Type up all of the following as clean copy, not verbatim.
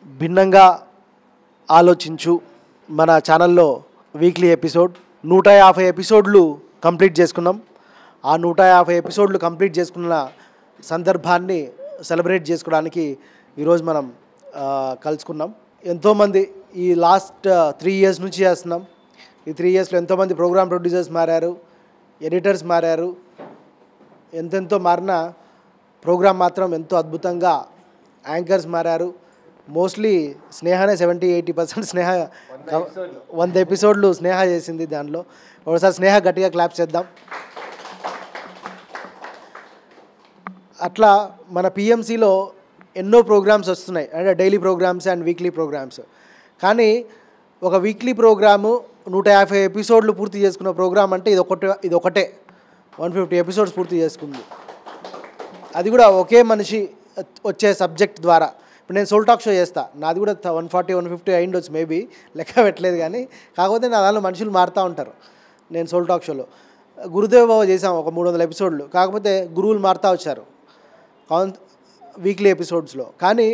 భిన్నంగా ఆలోచించు మన ఛానల్లో వీక్లీ ఎపిసోడ్ 150 ఎపిసోడ్లు కంప్లీట్ చేసుకున్నాం. ఆ 150 ఎపిసోడ్లు కంప్లీట్ చేసుకున్న సందర్భాన్ని సెలబ్రేట్ చేసుకోవడానికి ఈరోజు మనం కలుసుకున్నాం. ఎంతోమంది ఈ లాస్ట్ 3 years నుంచి చేస్తున్నాం. ఈ 3 yearsలో ఎంతోమంది ప్రోగ్రామ్ ప్రొడ్యూసర్స్ మారారు, ఎడిటర్స్ మారారు. ఎంతెంతో మారిన ప్రోగ్రామ్ మాత్రం ఎంతో అద్భుతంగా యాంకర్స్ మారారు. మోస్ట్లీ స్నేహనే 70-80% స్నేహ 100 ఎపిసోడ్లు స్నేహ చేసింది. దానిలో ఒకసారి స్నేహ గట్టిగా క్లాప్స్ చేద్దాం. అట్లా మన పిఎంసిలో ఎన్నో ప్రోగ్రామ్స్ వస్తున్నాయి, అంటే daily programmes and weekly programmes. కానీ ఒక వీక్లీ ప్రోగ్రాము 150 ఎపిసోడ్లు పూర్తి చేసుకున్న ప్రోగ్రామ్ అంటే ఇది ఒకటే 150 ఎపిసోడ్స్ పూర్తి చేసుకుంది. అది కూడా ఒకే మనిషి వచ్చే సబ్జెక్ట్ ద్వారా. ఇప్పుడు నేను సోల్ టాక్ షో చేస్తా, నాది కూడా 140-150 అయిండొచ్చు, మేబీ లెక్క పెట్టలేదు. కానీ కాకపోతే నా దానిలో మనుషులు మారుతూ ఉంటారు. నేను సోల్ టాక్ షోలో గురుదేవ్ బాబా చేసాం ఒక 300 ఎపిసోడ్లు, కాకపోతే గురువులు మారుతూ వచ్చారు వీక్లీ ఎపిసోడ్స్లో. కానీ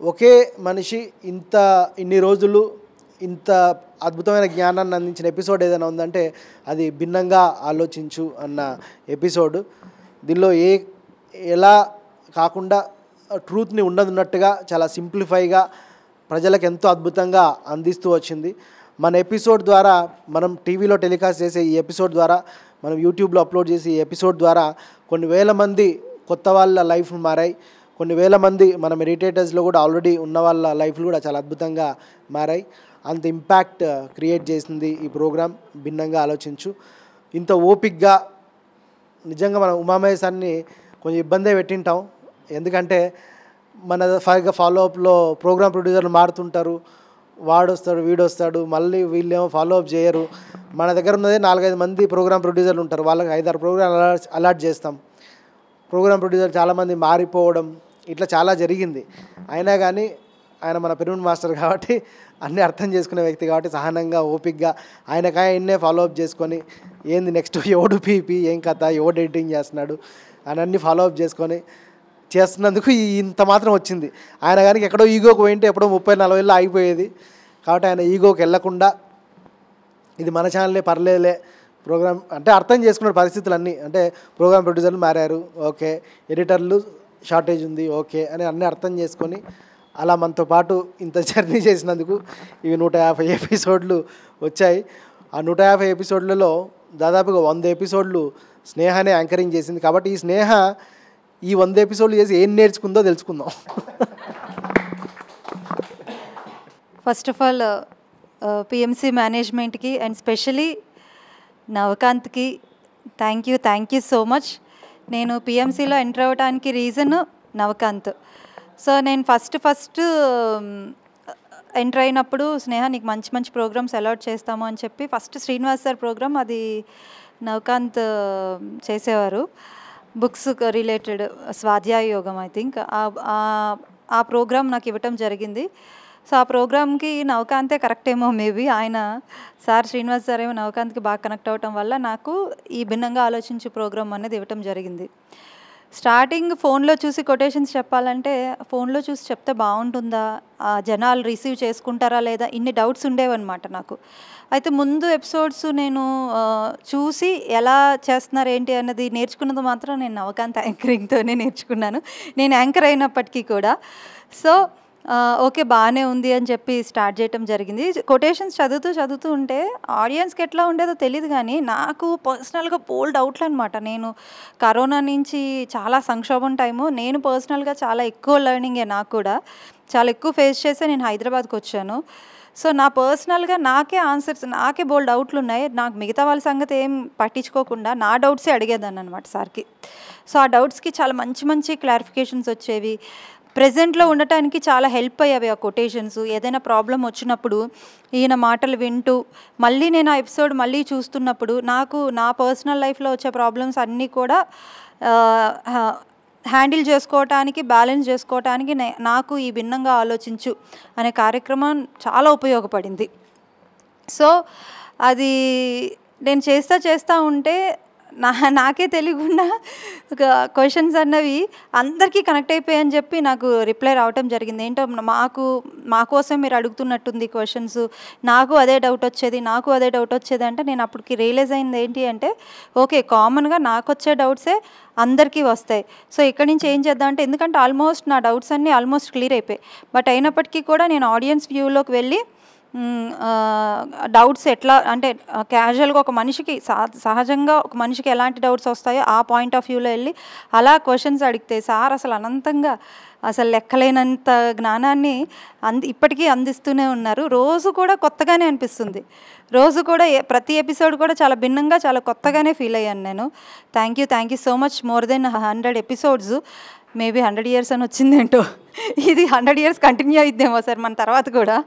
ఒకే మనిషి ఇన్ని రోజులు ఇంత అద్భుతమైన జ్ఞానాన్ని అందించిన ఎపిసోడ్ ఏదైనా ఉందంటే అది భిన్నంగా ఆలోచించు అన్న ఎపిసోడ్. దీనిలో ఎలా కాకుండా ట్రూత్ని ఉన్నట్టుగా చాలా సింప్లిఫైగా ప్రజలకు ఎంతో అద్భుతంగా అందిస్తూ వచ్చింది. మన ఎపిసోడ్ ద్వారా, మనం టీవీలో టెలికాస్ట్ చేసే ఈ ఎపిసోడ్ ద్వారా, మనం యూట్యూబ్లో అప్లోడ్ చేసే ఈ ఎపిసోడ్ ద్వారా కొన్ని వేల మంది కొత్త వాళ్ళ లైఫ్ మారాయి. కొన్ని వేల మంది మన మెడిటేటర్స్లో కూడా ఆల్రెడీ ఉన్న వాళ్ళ లైఫ్లు కూడా చాలా అద్భుతంగా మారాయి. అంత ఇంపాక్ట్ క్రియేట్ చేసింది ఈ ప్రోగ్రాం భిన్నంగా ఆలోచించు. ఇంత ఓపిక్గా నిజంగా మనం ఉమామహేశాన్ని కొంచెం ఇబ్బందే పెట్టింటాం. ఎందుకంటే మన ఫాలోఅప్లో ప్రోగ్రామ్ ప్రొడ్యూసర్లు మారుతుంటారు, వాడొస్తాడు వీడొస్తాడు, మళ్ళీ వీళ్ళేమో ఫాలోఅప్ చేయరు. మన దగ్గర ఉన్నదే 4-5 మంది ప్రోగ్రామ్ ప్రొడ్యూసర్లు ఉంటారు, వాళ్ళకి 5-6 ప్రోగ్రామ్ అలాట్ చేస్తాం. ప్రోగ్రామ్ ప్రొడ్యూసర్ చాలామంది మారిపోవడం ఇట్లా చాలా జరిగింది. అయినా కానీ ఆయన మన పెరుమన్ మాస్టర్ కాబట్టి, అన్నీ అర్థం చేసుకునే వ్యక్తి కాబట్టి సహనంగా ఓపిక్గా ఆయననే ఫాలోఅప్ చేసుకొని ఏంది నెక్స్ట్ ఎవడు పీపీ ఏం కథ, ఎవడు ఎడిటింగ్ చేస్తున్నాడు అని అన్నీ ఫాలోఅప్ చేసుకొని చేస్తున్నందుకు ఇంత మాత్రం వచ్చింది. ఆయన కానీ ఎక్కడో ఈగోకి పోయింటే ఎప్పుడో 30-40 ఆగిపోయేది. కాబట్టి ఆయన ఈగోకి వెళ్ళకుండా ఇది మన ఛానలే పర్లేదులే ప్రోగ్రామ్ అంటే అర్థం చేసుకున్న పరిస్థితులన్నీ, అంటే ప్రోగ్రామ్ ప్రొడ్యూసర్లు మారారు ఓకే, ఎడిటర్లు షార్టేజ్ ఉంది ఓకే అని అన్నీ అర్థం చేసుకొని అలా మనతో పాటు ఇంత జర్నీ చేసినందుకు ఇవి 150 ఎపిసోడ్లు వచ్చాయి. ఆ 150 ఎపిసోడ్లలో దాదాపుగా 100 ఎపిసోడ్లు స్నేహనే యాంకరింగ్ చేసింది. కాబట్టి ఈ స్నేహ ఈ 100 ఎపిసోడ్లు చేసి ఏం నేర్చుకుందో తెలుసుకుందాం. ఫస్ట్ ఆఫ్ ఆల్ పిఎంసి మేనేజ్మెంట్కి అండ్ స్పెషలీ నవకాంత్కి థ్యాంక్ యూ సో మచ్. నేను పిఎంసిలో ఎంటర్ అవ్వడానికి రీజన్ నవకాంత్. సో నేను ఫస్ట్ ఎంటర్ అయినప్పుడు స్నేహ నీకు మంచి ప్రోగ్రామ్స్ అలాట్ చేస్తాము అని చెప్పి ఫస్ట్ శ్రీనివాస్ సార్ ప్రోగ్రామ్ అది నవకాంత్ చేసేవారు, బుక్స్ రిలేటెడ్ స్వాధ్యాయ యోగం ఐ థింక్. ఆ ప్రోగ్రామ్ నాకు ఇవ్వటం జరిగింది. సో ఆ ప్రోగ్రామ్కి నవకాంతే కరెక్ట్ ఏమో మేబీ, ఆయన శ్రీనివాస్ సార్ ఏమో నవకాంత్కి బాగా కనెక్ట్ అవ్వటం వల్ల నాకు ఈ భిన్నంగా ఆలోచించు ప్రోగ్రామ్ అనేది ఇవ్వటం జరిగింది. స్టార్టింగ్ ఫోన్లో చూసి కొటేషన్స్ చెప్పాలంటే ఫోన్లో చూసి చెప్తే బాగుంటుందా, జనాలు రిసీవ్ చేసుకుంటారా లేదా, ఇన్ని డౌట్స్ ఉండేవన్నమాట నాకు. అయితే ముందు ఎపిసోడ్స్ నేను చూసి ఎలా చేస్తున్నారు ఏంటి అన్నది నేర్చుకున్నది మాత్రం నేను నవకాంత్ యాంకరింగ్తోనే నేర్చుకున్నాను, నేను యాంకర్ అయినప్పటికీ కూడా. సో ఓకే బాగానే ఉంది అని చెప్పి స్టార్ట్ చేయటం జరిగింది. కొటేషన్స్ చదువుతూ ఉంటే ఆడియన్స్కి ఎట్లా ఉండేదో తెలియదు, కానీ నాకు పర్సనల్గా బోల్డ్ అవుట్లు అనమాట. నేను కరోనా నుంచి చాలా సంక్షోభం టైము, నేను పర్సనల్గా చాలా ఎక్కువ లెర్నింగే, నాకు కూడా చాలా ఎక్కువ ఫేస్ చేసే నేను హైదరాబాద్కి వచ్చాను. సో నా పర్సనల్గా నాకే బోల్డ్ డౌట్లు ఉన్నాయి. నాకు మిగతా వాళ్ళ సంగతి ఏం పట్టించుకోకుండా నా డౌట్సే అడిగేదాన్ని అనమాట సార్కి. సో ఆ డౌట్స్కి చాలా మంచి క్లారిఫికేషన్స్ వచ్చేవి. ప్రెజెంట్లో ఉండటానికి చాలా హెల్ప్ అయ్యేవి ఆ కొటేషన్స్. ఏదైనా ప్రాబ్లం వచ్చినప్పుడు ఈయన మాటలు వింటూ మళ్ళీ నేను ఆ ఎపిసోడ్ మళ్ళీ చూస్తున్నప్పుడు నాకు నా పర్సనల్ లైఫ్లో వచ్చే ప్రాబ్లమ్స్ అన్నీ కూడా హ్యాండిల్ చేసుకోవటానికి, బ్యాలెన్స్ చేసుకోవటానికి నాకు ఈ భిన్నంగా ఆలోచించు అనే కార్యక్రమం చాలా ఉపయోగపడింది. సో అది నేను చేస్తూ ఉంటే నాకే తెలియకుండా ఒక క్వశ్చన్స్ అన్నవి అందరికీ కనెక్ట్ అయిపోయాయని చెప్పి నాకు రిప్లై రావటం జరిగింది. ఏంటో మా కోసం మీరు అడుగుతున్నట్టుంది క్వశ్చన్స్, నాకు అదే డౌట్ వచ్చేది అంటే నేను అప్పటికి రియలైజ్ అయింది ఏంటి అంటే, ఓకే, కామన్గా నాకు వచ్చే డౌట్సే అందరికీ వస్తాయి. సో ఇక్కడి నుంచి ఏం చేద్దాం అంటే, ఎందుకంటే ఆల్మోస్ట్ నా డౌట్స్ అన్నీ ఆల్మోస్ట్ క్లియర్ అయిపోయాయి. బట్ అయినప్పటికీ కూడా నేను ఆడియన్స్ వ్యూలోకి వెళ్ళి డౌట్స్ ఎట్లా అంటే క్యాజువల్గా ఒక మనిషికి సహజంగా ఒక మనిషికి ఎలాంటి డౌట్స్ వస్తాయో ఆ పాయింట్ ఆఫ్ వ్యూలో వెళ్ళి అలా క్వశ్చన్స్ అడిగితే సార్ అసలు అనంతంగా అసలు లెక్కలేనంత జ్ఞానాన్ని ఇప్పటికీ అందిస్తూనే ఉన్నారు. రోజు కూడా కొత్తగానే అనిపిస్తుంది. రోజు కూడా ప్రతి ఎపిసోడ్ కూడా చాలా భిన్నంగా, చాలా కొత్తగానే ఫీల్ అయ్యాను నేను. Thank you so much. More than 100 episodes, maybe 100 years అని వచ్చిందేంటో, ఇది 100 years కంటిన్యూ అయిద్దేమో సార్ మన తర్వాత కూడా.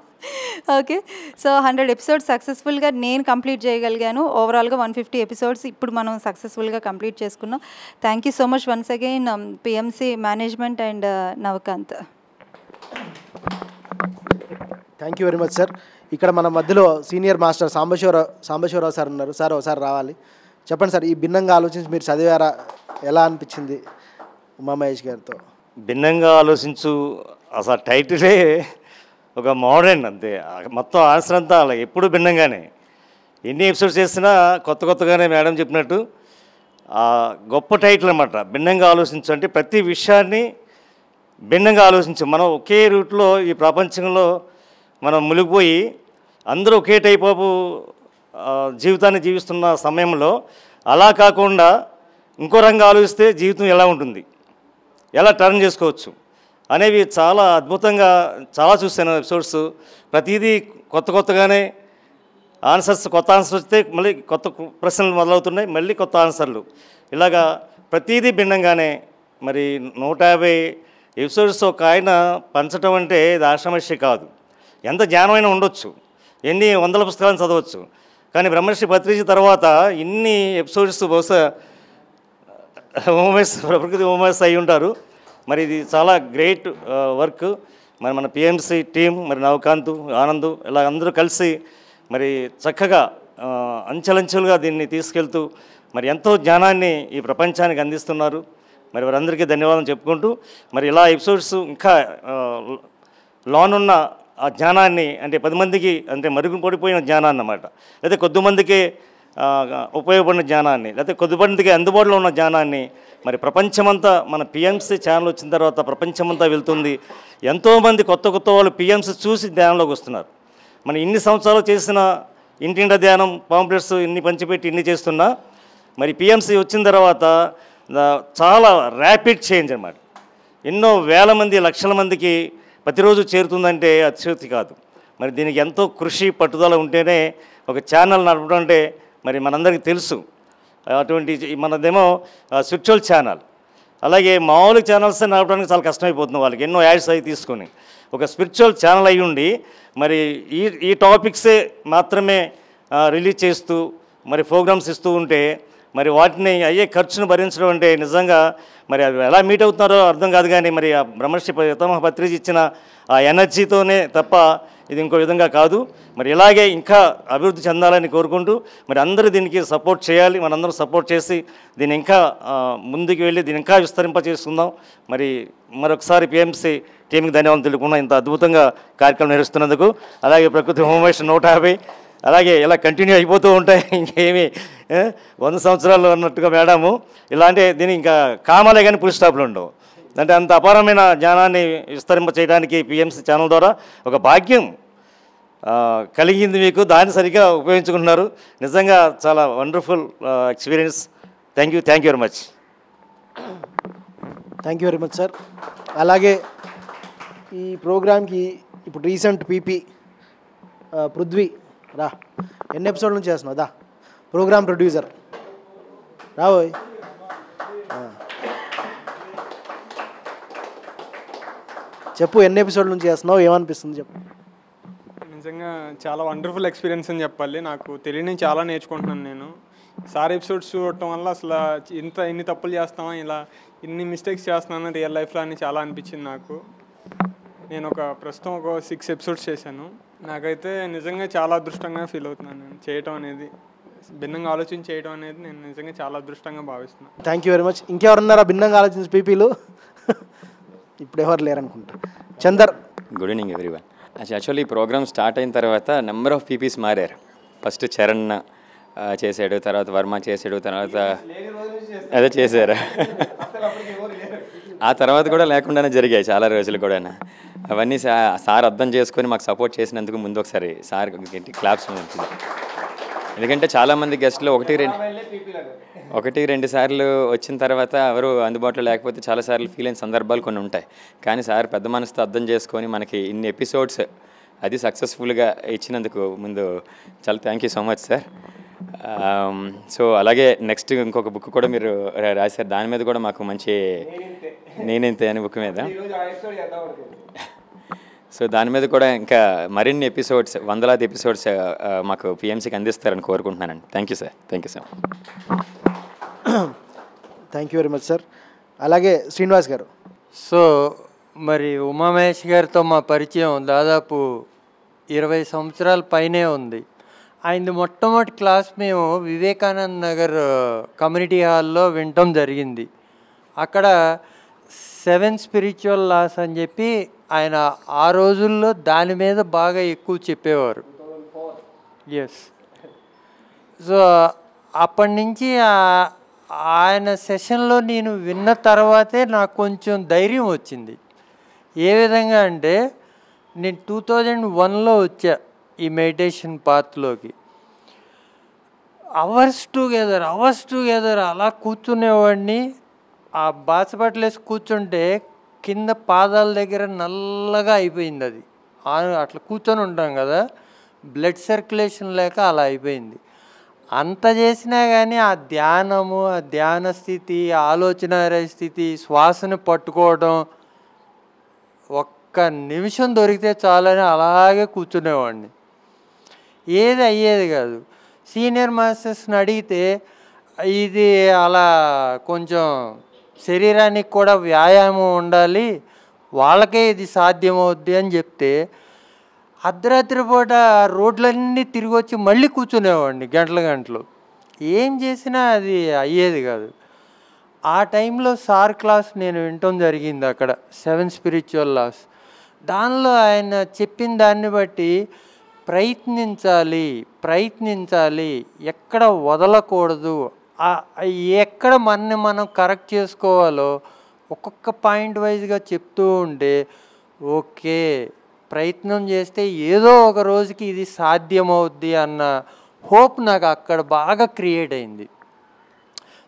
ఓకే, సో 100 ఎపిసోడ్స్ సక్సెస్ఫుల్గా నేను కంప్లీట్ చేయగలిగాను. ఓవరాల్గా 150 ఎపిసోడ్స్ ఇప్పుడు మనం సక్సెస్ఫుల్గా కంప్లీట్ చేసుకున్నాం. Thank you so much once again PMC management and Navakanth. Thank you very much sir. ఇక్కడ మన మధ్యలో సీనియర్ మాస్టర్ సాంబశివరావు సార్ ఉన్నారు. సార్ ఒకసారి రావాలి. చెప్పండి సార్, ఈ భిన్నంగా ఆలోచించి మీరు చదివారా, ఎలా అనిపించింది ఉమామహేష్ గారితో? భిన్నంగా ఆలోచించు అసలు టైటిలే ఒక మోడర్న్, అంతే. మొత్తం ఆన్సర్ అంతా అలా ఎప్పుడు భిన్నంగానే. ఎన్ని ఎపిసోడ్స్ చేసినా కొత్తగానే మేడం చెప్పినట్టు గొప్ప టైటిల్ అన్నమాట. భిన్నంగా ఆలోచించు అంటే ప్రతి విషయాన్ని భిన్నంగా ఆలోచించు. మనం ఒకే రూట్లో ఈ ప్రపంచంలో మనం మునిగిపోయి అందరూ ఒకే టైప్ ఆఫ్ జీవితాన్ని జీవిస్తున్న సమయంలో అలా కాకుండా ఇంకో రంగా ఆలోచిస్తే జీవితం ఎలా ఉంటుంది, ఎలా టర్న్ చేసుకోవచ్చు అనేవి చాలా అద్భుతంగా చాలా చూశాను ఎపిసోడ్స్. ప్రతిదీ కొత్తగానే కొత్త ఆన్సర్స్ వస్తే మళ్ళీ కొత్త ప్రశ్నలు మొదలవుతున్నాయి, మళ్ళీ కొత్త ఆన్సర్లు, ఇలాగా ప్రతిదీ భిన్నంగానే. మరి 150 ఎపిసోడ్స్ ఒక ఆయన పంచడం అంటే ఇది ఆషామాషి కాదు. ఎంత జ్ఞానమైనా ఉండొచ్చు, ఎన్ని వందల పుస్తకాలను చదవచ్చు, కానీ బ్రహ్మర్షి పత్రిజీ తర్వాత ఇన్ని ఎపిసోడ్స్ బహుశా ప్రకృతి ఉమేష్ అయి ఉంటారు. మరి ఇది చాలా గ్రేట్ వర్క్. మరి మన పిఎంసి టీం, మరి నవకాంత్, ఆనంద్, ఇలా అందరూ కలిసి మరి చక్కగా అంచెలంచెలుగా దీన్ని తీసుకెళ్తూ మరి ఎంతో జ్ఞానాన్ని ఈ ప్రపంచానికి అందిస్తున్నారు. మరి వారందరికీ ధన్యవాదాలు చెప్పుకుంటూ, మరి ఇలా ఎపిసోడ్స్ ఇంకా లోనున్న ఆ జ్ఞానాన్ని, అంటే 10 మందికి అంటే మరుగున పడిపోయిన జ్ఞానాన్ని అన్నమాట, లేదా కొద్దిమందికి ఉపయోగపడిన జ్ఞానాన్ని, లేకపోతే కొద్దిమందికి అందుబాటులో ఉన్న జ్ఞానాన్ని మరి ప్రపంచమంతా మన పిఎంసి ఛానల్ వచ్చిన తర్వాత ప్రపంచమంతా వెళ్తుంది. ఎంతోమంది కొత్త వాళ్ళు పిఎంసి చూసి ధ్యానంలోకి వస్తున్నారు. మన ఇన్ని సంవత్సరాలు చేసిన ఇంటింట ధ్యానం పాంప్లెట్స్ ఇన్ని పంచిపెట్టి ఇన్ని చేస్తున్నా మరి పిఎంసి వచ్చిన తర్వాత చాలా ర్యాపిడ్ చేంజ్ అన్నమాట. ఎన్నో వేల మంది, లక్షల మందికి ప్రతిరోజు చేరుతుందంటే అతిశయోక్తి కాదు. మరి దీనికి ఎంతో కృషి పట్టుదల ఉంటేనే ఒక ఛానల్ నడపడం అంటే మరి మనందరికీ తెలుసు. అటువంటి మనదేమో స్పిరిచువల్ ఛానల్, అలాగే మామూలు ఛానల్స్ నడపడానికి చాలా కష్టమైపోతుంది వాళ్ళకి, ఎన్నో యాడ్స్ అవి తీసుకొని. ఒక స్పిరిచువల్ ఛానల్ అయి ఉండి మరి ఈ టాపిక్సే మాత్రమే రిలీజ్ చేస్తూ మరి ప్రోగ్రామ్స్ ఇస్తూ ఉంటే మరి వాటిని అయ్యే ఖర్చును భరించడం అంటే నిజంగా మరి అవి ఎలా మీట్ అవుతున్నారో అర్థం కాదు. కానీ మరి ఆ బ్రహ్మర్షి పితామహ పత్రిజీ ఇచ్చిన ఆ ఎనర్జీతోనే తప్ప ఇది ఇంకో విధంగా కాదు. మరి ఇలాగే ఇంకా అభివృద్ధి చెందాలని కోరుకుంటూ మరి అందరూ దీనికి సపోర్ట్ చేయాలి. మనందరం సపోర్ట్ చేసి దీన్ని ఇంకా ముందుకు వెళ్ళి దీన్ని ఇంకా విస్తరింపచేసుకుందాం. మరి మరొకసారి పిఎంసి టీంకి ధన్యవాదాలు తెలుపుకున్నాం ఇంత అద్భుతంగా కార్యక్రమం నిర్వహిస్తున్నందుకు. అలాగే ప్రకృతి ఉమేష్ 150 అలాగే ఇలా కంటిన్యూ అయిపోతూ ఉంటాయి. ఇంకేమీ 100 సంవత్సరాలు అన్నట్టుగా మేడము ఇలాంటి దీనికి ఇంకా కామాలే కానీ ఫుల్ స్టాప్లు ఉండవు. అంటే అంత అపారమైన జ్ఞానాన్ని విస్తరింప చేయడానికి పిఎంసి ఛానల్ ద్వారా ఒక భాగ్యం కలిగింది మీకు. దాన్ని సరిగ్గా ఉపయోగించుకుంటున్నారు. నిజంగా చాలా wonderful experience. Thank you very much. Thank you very much sir. అలాగే ఈ ప్రోగ్రామ్కి ఇప్పుడు రీసెంట్ పీపీ పృథ్వీ రా, ఎన్ని ఎపిసోడ్ నుంచి చేస్తున్నావు? దా, ప్రోగ్రామ్ ప్రొడ్యూసర్ రాబోయ్. చెప్పు, ఎన్ని ఎపిసోడ్ నుంచి చేస్తున్నావు, ఏమనిపిస్తుంది చెప్పు. నిజంగా చాలా వండర్ఫుల్ ఎక్స్పీరియన్స్ అని చెప్పాలి. నాకు తెలియని చాలా నేర్చుకుంటున్నాను నేను. సార్ ఎపిసోడ్స్ చూడటం వల్ల అసలు ఇన్ని తప్పులు చేస్తామా, ఇలా ఇన్ని మిస్టేక్స్ చేస్తున్నాను రియల్ లైఫ్లో అని చాలా అనిపించింది నాకు. నేను ప్రస్తుతం ఒక 6 ఎపిసోడ్స్ చేశాను. నాకైతే నిజంగా చాలా అదృష్టంగా ఫీల్ అవుతున్నాను నేను చేయటం అనేది. భిన్నంగా ఆలోచించి చేయడం అనేది నేను నిజంగా చాలా అదృష్టంగా భావిస్తున్నాను. Thank you very much. ఇంకెవరున్నారా భిన్నంగా ఆలోచించే పీపీలు? ఇప్పుడు ఎవరు లేరనుకుంటా. Chander. Good evening everyone. Actually ఈ ప్రోగ్రామ్ స్టార్ట్ అయిన తర్వాత నెంబర్ ఆఫ్ పీపీస్ మారారు. ఫస్ట్ చరణ్ చేశాడు, తర్వాత వర్మ చేశాడు, తర్వాత అదే చేశారు. ఆ తర్వాత కూడా లేకుండానే జరిగాయి చాలా రోజులు కూడా. అవన్నీ సార్ అర్థం చేసుకొని మాకు సపోర్ట్ చేసినందుకు ముందు ఒకసారి సార్ క్లాప్స్ మంచిది. ఎందుకంటే చాలామంది గెస్ట్లు ఒకటి రెండు సార్లు వచ్చిన తర్వాత ఎవరు అందుబాటులో లేకపోతే చాలాసార్లు ఫీల్ అయిన సందర్భాలు కొన్ని ఉంటాయి. కానీ సార్ పెద్ద మనసుతో అర్థం చేసుకొని మనకి ఇన్ని ఎపిసోడ్స్ అది సక్సెస్ఫుల్గా ఇచ్చినందుకు ముందు చాలా thank you so much sir. So అలాగే నెక్స్ట్ ఇంకొక బుక్ కూడా మీరు రాశారు, దాని మీద కూడా మాకు మంచి నేనింతే అనే బుక్ మీద. సో దాని మీద కూడా ఇంకా మరిన్ని ఎపిసోడ్స్, వందలాది ఎపిసోడ్స్ మాకు పిఎంసీకి అందిస్తారని కోరుకుంటున్నానండి. Thank you sir. Thank you so much. Thank you very much sir. అలాగే శ్రీనివాస్ గారు. సో మరి ఉమామహేష్ గారితో మా పరిచయం దాదాపు 20 సంవత్సరాల పైనే ఉంది. ఆయనది మొట్టమొదటి క్లాస్ మేము వివేకానంద నగర్ కమ్యూనిటీ హాల్లో వినటం జరిగింది. అక్కడ 7 స్పిరిచువల్ లాస్ అని చెప్పి ఆయన ఆ రోజుల్లో దాని మీద బాగా ఎక్కువ చెప్పేవారు. ఎస్. సో అప్పటి నుంచి ఆయన సెషన్లో నేను విన్న తర్వాతే నాకు కొంచెం ధైర్యం వచ్చింది. ఏ విధంగా అంటే నేను 2001లో వచ్చా ఈ మెడిటేషన్ పాత్లోకి. అవర్స్ టుగెదర్ అలా కూర్చునేవాడిని. ఆ బాసపట్లేసి కూర్చుంటే కింద పాదాల దగ్గర నల్లగా అయిపోయింది. అది అట్లా కూర్చొని ఉంటాం కదా, బ్లడ్ సర్క్యులేషన్ లేక అలా అయిపోయింది. అంత చేసినా కానీ ఆ ధ్యానము, ఆ ధ్యాన స్థితి, ఆలోచన స్థితి, శ్వాసను పట్టుకోవడం, ఒక్క నిమిషం దొరికితే చాలని అలాగే కూర్చునేవాడిని. ఏది అయ్యేది కాదు. సీనియర్ మాస్టర్స్ని అడిగితే ఇది అలా కొంచెం శరీరానికి కూడా వ్యాయామం ఉండాలి, వాళ్ళకే ఇది సాధ్యమవుద్ది అని చెప్తే అర్ధరాత్రి పూట రోడ్లన్నీ తిరిగి వచ్చి మళ్ళీ కూర్చునేవాడిని గంటలు. ఏం చేసినా అది అయ్యేది కాదు. ఆ టైంలో సార్ క్లాస్ నేను వినటం జరిగింది అక్కడ, 7 స్పిరిచువల్ లాస్. దానిలో ఆయన చెప్పిన దాన్ని బట్టి ప్రయత్నించాలి, ఎక్కడ వదలకూడదు, ఎక్కడ మనం కరెక్ట్ చేసుకోవాలో ఒక్కొక్క పాయింట్ వైజ్గా చెప్తూ ఉంటే ఓకే ప్రయత్నం చేస్తే ఏదో ఒక రోజుకి ఇది సాధ్యమవుద్ది అన్న హోప్ నాకు అక్కడ బాగా క్రియేట్ అయింది.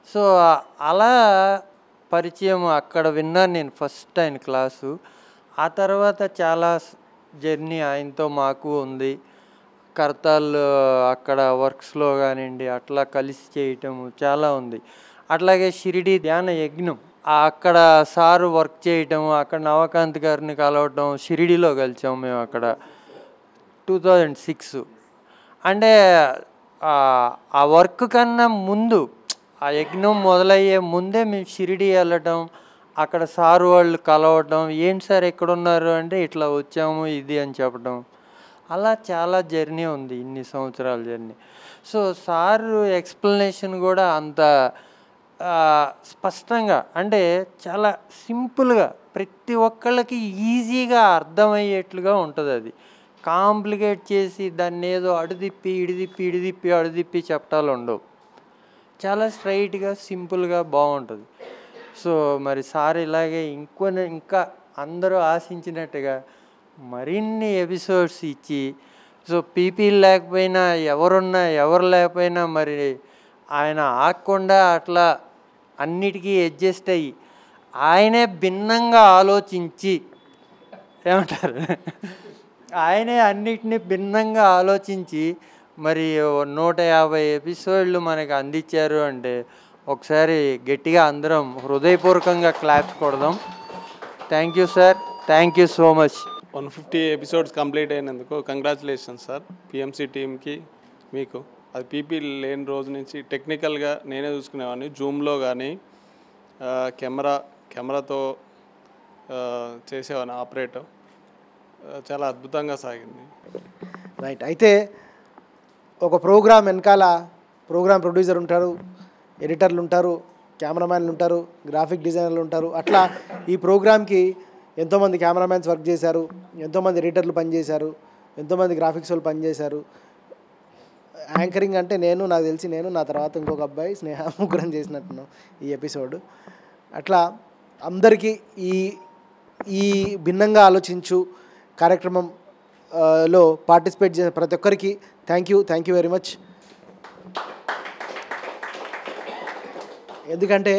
సో అలా పరిచయం అక్కడ విన్నాను నేను ఫస్ట్ ఆయన క్లాసు. ఆ తర్వాత చాలా జర్నీ ఆయనతో మాకు ఉంది. కర్తాలు అక్కడ వర్క్స్లో కానివ్వండి అట్లా కలిసి చేయటము చాలా ఉంది. అట్లాగే షిరిడి ధ్యాన యజ్ఞం అక్కడ సారు వర్క్ చేయటము, అక్కడ నవకాంత్ గారిని కలవటం, షిరిడిలో కలిసాము మేము అక్కడ 2006. అంటే ఆ వర్క్ కన్నా ముందు, ఆ యజ్ఞం మొదలయ్యే ముందే మేము షిరిడి వెళ్ళటం, అక్కడ సారు వాళ్ళు కలవటం, ఏంటి సార్ ఎక్కడున్నారు అంటే ఇట్లా వచ్చాము ఇది అని చెప్పడం, అలా చాలా జర్నీ ఉంది, ఇన్ని సంవత్సరాల జర్నీ. సో సారు ఎక్స్ప్లెనేషన్ కూడా అంత స్పష్టంగా అంటే చాలా సింపుల్గా ప్రతి ఒక్కళ్ళకి ఈజీగా అర్థమయ్యేట్లుగా ఉంటుంది. అది కాంప్లికేట్ చేసి దాన్ని ఏదో అడుదిప్పి ఇడిదిప్పి చెప్పటాలు ఉండవు. చాలా స్ట్రైట్గా సింపుల్గా బాగుంటుంది. సో మరి సార్ ఇలాగే ఇంకా అందరూ ఆశించినట్టుగా మరిన్ని ఎపిసోడ్స్ ఇచ్చి, సో పీపీలు లేకపోయినా ఎవరు లేకపోయినా మరి ఆయన ఆగకుండా అట్లా అన్నిటికీ అడ్జస్ట్ అయ్యి ఆయనే భిన్నంగా ఆలోచించి ఏమంటారు ఆయనే అన్నిటినీ భిన్నంగా ఆలోచించి మరి 150 ఎపిసోడ్లు మనకు అందించారు అంటే ఒకసారి గట్టిగా అందరం హృదయపూర్వకంగా క్లాప్స్ కొడదాం. Thank you sir, thank you so much. 150 episodes complete అయినందుకు కంగ్రాచులేషన్స్ సార్ పిఎంసి టీమ్కి, మీకు. అది పీపీ లేని రోజు నుంచి టెక్నికల్గా నేనే చూసుకునేవాడిని, జూమ్లో కానీ కెమెరాతో చేసేవాడిని ఆపరేట్. చాలా అద్భుతంగా సాగింది. రైట్. అయితే ఒక ప్రోగ్రాం వెనకాల ప్రోగ్రామ్ ప్రొడ్యూసర్ ఉంటారు, ఎడిటర్లు ఉంటారు, కెమెరామ్యాన్లు ఉంటారు, గ్రాఫిక్ డిజైనర్లు ఉంటారు. అట్లా ఈ ప్రోగ్రామ్కి ఎంతోమంది కెమెరామ్యాన్స్ వర్క్ చేశారు, ఎంతోమంది ఎడిటర్లు పనిచేశారు, ఎంతోమంది గ్రాఫిక్స్ వాళ్ళు పనిచేశారు. యాంకరింగ్ అంటే నాకు తెలిసి నేను, నా తర్వాత ఇంకొక అబ్బాయి స్నేహ, ముగ్గురం చేసినట్టున్నాం ఈ ఎపిసోడ్. అట్లా అందరికీ ఈ భిన్నంగా ఆలోచించు కార్యక్రమంలో పార్టిసిపేట్ చేసిన ప్రతి ఒక్కరికి థ్యాంక్ యూ వెరీ మచ్. ఎందుకంటే